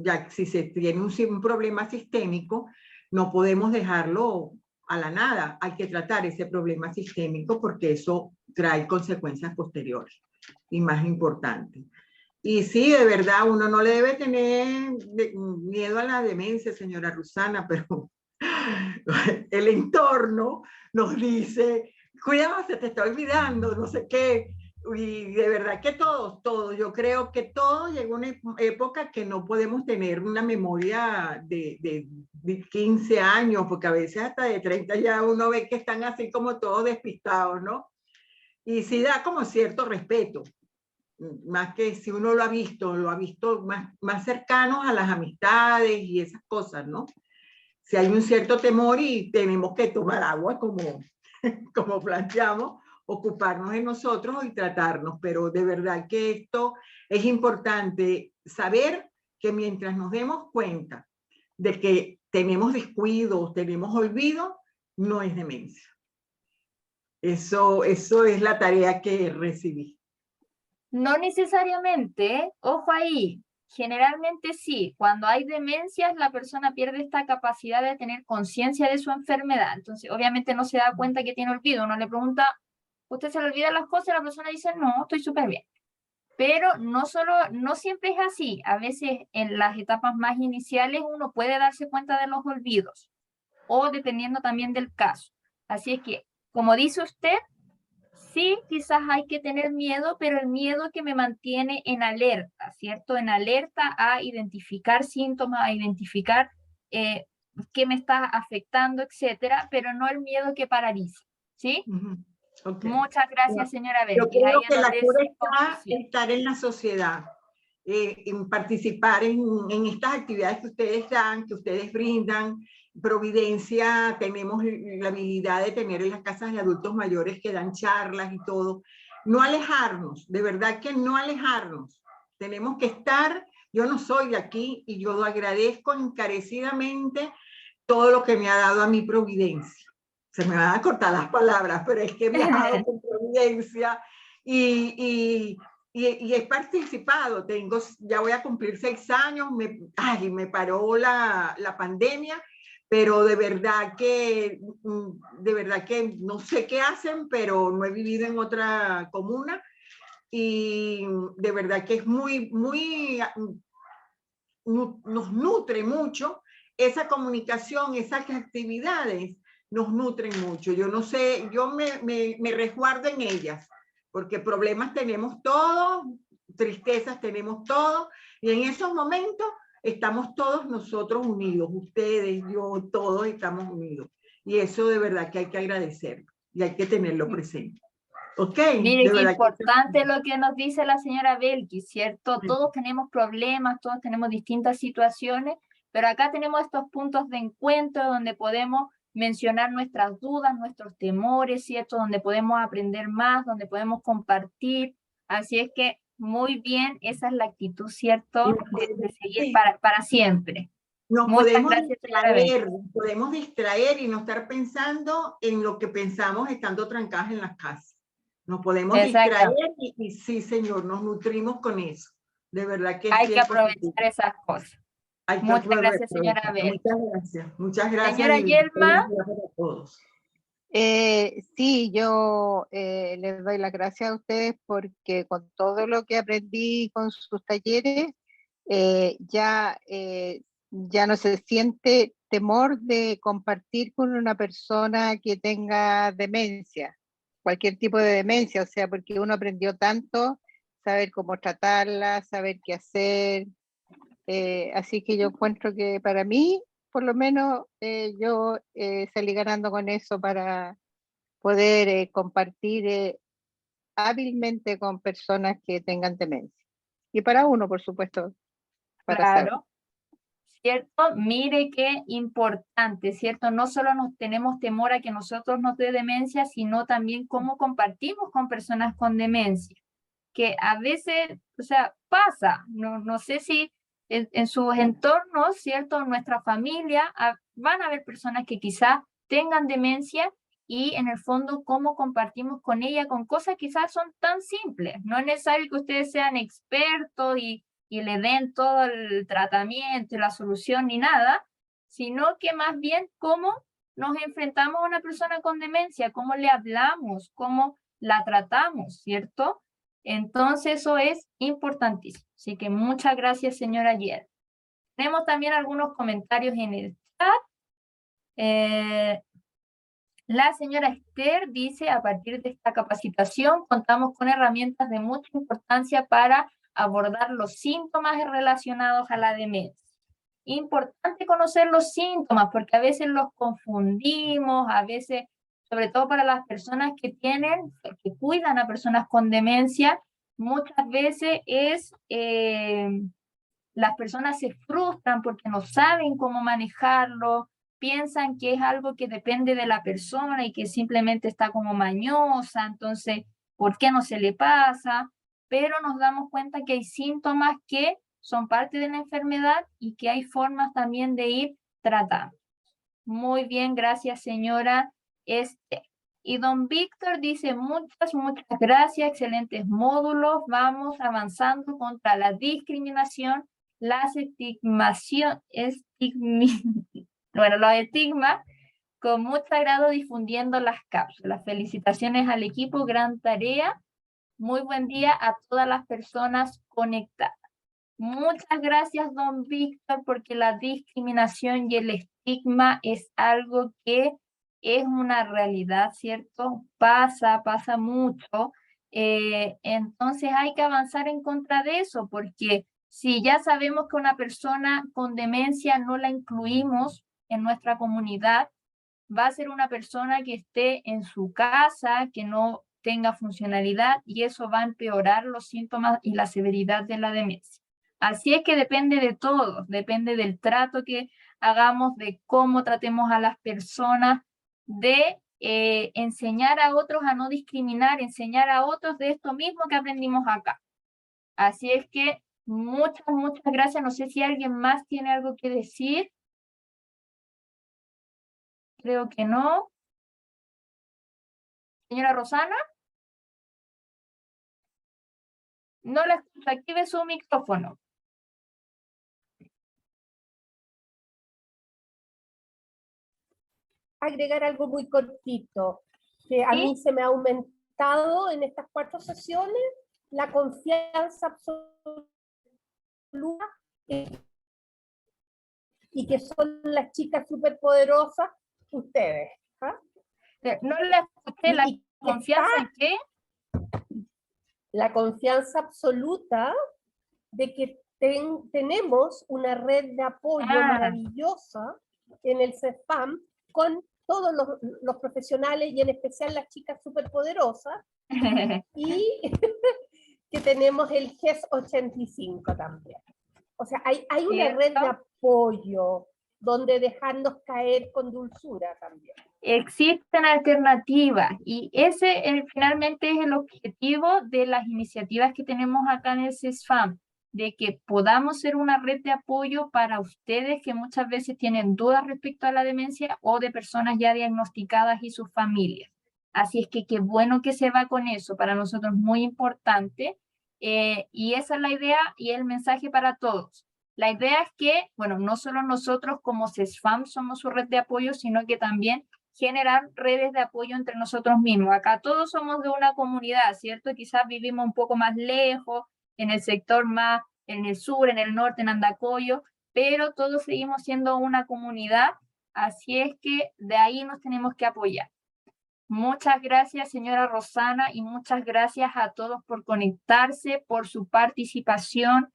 Ya si se tiene un problema sistémico, no podemos dejarlo a la nada, hay que tratar ese problema sistémico porque eso trae consecuencias posteriores y más importante. Y sí, de verdad, uno no le debe tener miedo a la demencia, señora Rosana, pero el entorno nos dice, cuidado, se te está olvidando, no sé qué. Y de verdad que todos, yo creo que todo llegó a una época que no podemos tener una memoria de 15 años, porque a veces hasta de 30 ya uno ve que están así como todos despistados, ¿no? Y sí da como cierto respeto, más que si uno lo ha visto más cercano a las amistades y esas cosas, ¿no? Si hay un cierto temor y tenemos que tomar agua como planteamos, ocuparnos de nosotros y tratarnos, pero de verdad que esto es importante saber que mientras nos demos cuenta de que tenemos descuidos, tenemos olvido, no es demencia. Eso es la tarea que recibí. No necesariamente, ojo ahí, generalmente sí, cuando hay demencias la persona pierde esta capacidad de tener conciencia de su enfermedad, entonces obviamente no se da cuenta que tiene olvido, uno le pregunta, ¿usted se le olvidan las cosas? Y la persona dice, no, estoy súper bien. Pero no siempre es así, a veces en las etapas más iniciales uno puede darse cuenta de los olvidos, o dependiendo también del caso. Así es que, como dice usted, sí, quizás hay que tener miedo, pero el miedo que me mantiene en alerta, ¿cierto? En alerta a identificar síntomas, a identificar qué me está afectando, etcétera, pero no el miedo que paraliza, ¿sí? Ujú. Ok. Muchas gracias, señora Yo Belkis. Ahí creo que la anoté cura su está conclusión. en estar en la sociedad, en participar en estas actividades que ustedes dan, que ustedes brindan. Providencia, tenemos la habilidad de tener en las casas de adultos mayores que dan charlas y todo. No alejarnos, de verdad que no alejarnos. Tenemos que estar, yo no soy de aquí y yo agradezco encarecidamente todo lo que me ha dado a mi Providencia. Se me van a cortar las palabras, pero es que me ha dado con Providencia y he participado. Ya voy a cumplir 6 años, me paró la pandemia, pero de verdad que no sé qué hacen, pero no he vivido en otra comuna y de verdad que es nos nutre mucho esa comunicación, esas actividades nos nutren mucho. Yo no sé, yo me resguardo en ellas, porque problemas tenemos todos, tristezas tenemos todos, y en esos momentos estamos todos nosotros unidos, ustedes, yo, todos estamos unidos. Y eso de verdad que hay que agradecer y hay que tenerlo presente. Ok, Mire, de qué verdad importante lo que nos dice la señora Belkis, ¿cierto? Sí. Todos tenemos problemas, todos tenemos distintas situaciones, pero acá tenemos estos puntos de encuentro donde podemos mencionar nuestras dudas, nuestros temores, ¿cierto? Donde podemos aprender más, donde podemos compartir. Así es que muy bien, esa es la actitud, ¿cierto? De seguir para siempre. Nos Muchas gracias, señora Belkis. podemos distraer y no estar pensando en lo que pensamos estando trancadas en las casas. Nos podemos distraer y sí, señor, nos nutrimos con eso. De verdad que hay sí que es aprovechar positivo. esas cosas. Hay que Muchas gracias, señora Belkis. Muchas gracias. Muchas gracias. Señora y Yelma. feliz día para todos. Sí, yo les doy las gracias a ustedes porque con todo lo que aprendí con sus talleres, ya no se siente temor de compartir con una persona que tenga demencia, cualquier tipo de demencia, o sea, porque uno aprendió tanto, saber cómo tratarla, saber qué hacer, así que yo encuentro que para mí, por lo menos, yo salí ganando con eso para poder compartir hábilmente con personas que tengan demencia. Y para uno, por supuesto, para saber. Claro, ¿cierto? Mire qué importante, ¿cierto? No solo nos tenemos temor a que nosotros nos dé demencia, sino también cómo compartimos con personas con demencia, que a veces, o sea, pasa, no sé si en sus entornos, ¿cierto? En nuestra familia van a haber personas que quizás tengan demencia y en el fondo cómo compartimos con ella con cosas quizás son tan simples. No es necesario que ustedes sean expertos y le den todo el tratamiento y la solución ni nada, sino que más bien cómo nos enfrentamos a una persona con demencia, cómo le hablamos, cómo la tratamos, ¿cierto? Entonces eso es importantísimo. Así que muchas gracias, señora Yer. Tenemos también algunos comentarios en el chat. La señora Esther dice, a partir de esta capacitación contamos con herramientas de mucha importancia para abordar los síntomas relacionados a la demencia. Importante conocer los síntomas porque a veces los confundimos, a veces, sobre todo para las personas que cuidan a personas con demencia, muchas veces las personas se frustran porque no saben cómo manejarlo, piensan que es algo que depende de la persona y que simplemente está como mañosa, entonces, ¿por qué no se le pasa? Pero nos damos cuenta que hay síntomas que son parte de la enfermedad y que hay formas también de ir tratando. Muy bien, gracias, señora Esther. Y don Víctor dice, muchas gracias, excelentes módulos, vamos avanzando contra la discriminación, las los estigmas, con mucho agrado difundiendo las cápsulas. Felicitaciones al equipo, gran tarea. Muy buen día a todas las personas conectadas. Muchas gracias, don Víctor, porque la discriminación y el estigma es algo que es una realidad, ¿cierto? Pasa mucho. Entonces hay que avanzar en contra de eso, porque si ya sabemos que una persona con demencia no la incluimos en nuestra comunidad, va a ser una persona que esté en su casa, que no tenga funcionalidad, y eso va a empeorar los síntomas y la severidad de la demencia. Así es que depende de todo, depende del trato que hagamos, de cómo tratemos a las personas, de enseñar a otros a no discriminar, enseñar a otros de esto mismo que aprendimos acá. Así es que muchas gracias. No sé si alguien más tiene algo que decir. Creo que no. Señora Rosana. No la escucho. Active su micrófono. Agregar algo muy cortito, que a ¿Sí? mí se me ha aumentado en estas 4 sesiones la confianza absoluta y que son las chicas superpoderosas ustedes. ¿Ah? No la escuché. ¿La Y que confianza en qué? la confianza absoluta de que tenemos una red de apoyo maravillosa en el CESFAM con todos los profesionales y en especial las chicas superpoderosas y que tenemos el GES 85 también. O sea, hay una red de apoyo donde dejarnos caer con dulzura también. Existen alternativas y ese finalmente es el objetivo de las iniciativas que tenemos acá en el CESFAM, de que podamos ser una red de apoyo para ustedes que muchas veces tienen dudas respecto a la demencia o de personas ya diagnosticadas y sus familias. Así es que qué bueno que se va con eso, para nosotros muy importante, y esa es la idea y el mensaje para todos. La idea es que, bueno, no solo nosotros como CESFAM somos su red de apoyo, sino que también generar redes de apoyo entre nosotros mismos. Acá todos somos de una comunidad, ¿cierto? Quizás vivimos un poco más lejos, en el sector más, en el sur, en el norte, en Andacollo, pero todos seguimos siendo una comunidad, así es que de ahí nos tenemos que apoyar. Muchas gracias, señora Rosana, y muchas gracias a todos por conectarse, por su participación,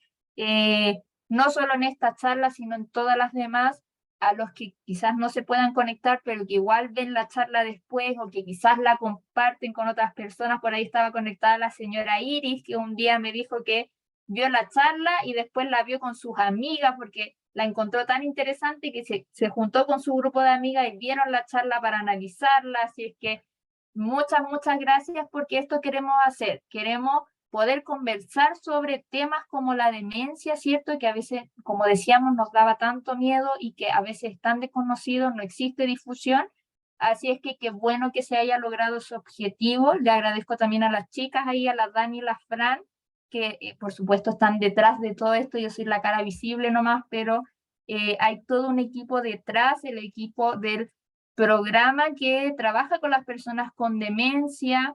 no solo en esta charla, sino en todas las demás, a los que quizás no se puedan conectar, pero que igual ven la charla después, o que quizás la comparten con otras personas. Por ahí estaba conectada la señora Iris, que un día me dijo que vio la charla y después la vio con sus amigas, porque la encontró tan interesante que se juntó con su grupo de amigas y vieron la charla para analizarla. Así es que muchas gracias, porque esto queremos hacer. Queremos poder conversar sobre temas como la demencia, ¿cierto? Que a veces, como decíamos, nos daba tanto miedo y que a veces es tan desconocido, no existe difusión. Así es que qué bueno que se haya logrado su objetivo. Le agradezco también a las chicas ahí, a la Dani y la Fran, que por supuesto están detrás de todo esto. Yo soy la cara visible nomás, pero hay todo un equipo detrás, el equipo del programa que trabaja con las personas con demencia,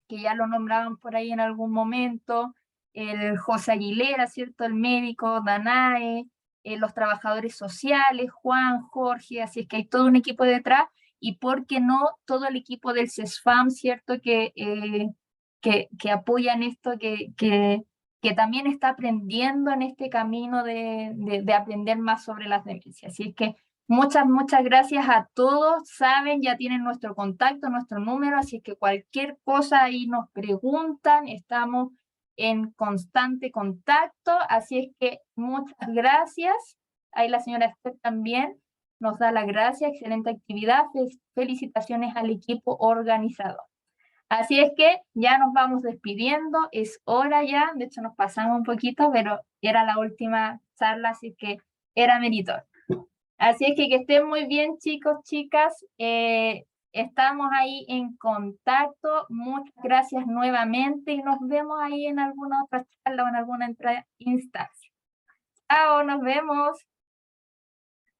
que ya lo nombraban por ahí en algún momento, el José Aguilera, ¿cierto? El médico, Danae, los trabajadores sociales, Juan, Jorge, así es que hay todo un equipo detrás, y por qué no todo el equipo del CESFAM, ¿cierto? Que apoyan esto, que también está aprendiendo en este camino de aprender más sobre las demencias. Así es que muchas gracias a todos. Saben, ya tienen nuestro contacto, nuestro número, así que cualquier cosa ahí nos preguntan, estamos en constante contacto. Así es que muchas gracias. Ahí la señora Esther también nos da las gracias. Excelente actividad. Felicitaciones al equipo organizador. Así es que ya nos vamos despidiendo, es hora ya, de hecho nos pasamos un poquito, pero era la última charla, así que era meritorio. Así es que estén muy bien, chicos, chicas, estamos ahí en contacto. Muchas gracias nuevamente y nos vemos ahí en alguna otra charla o en alguna instancia. Chao, nos vemos.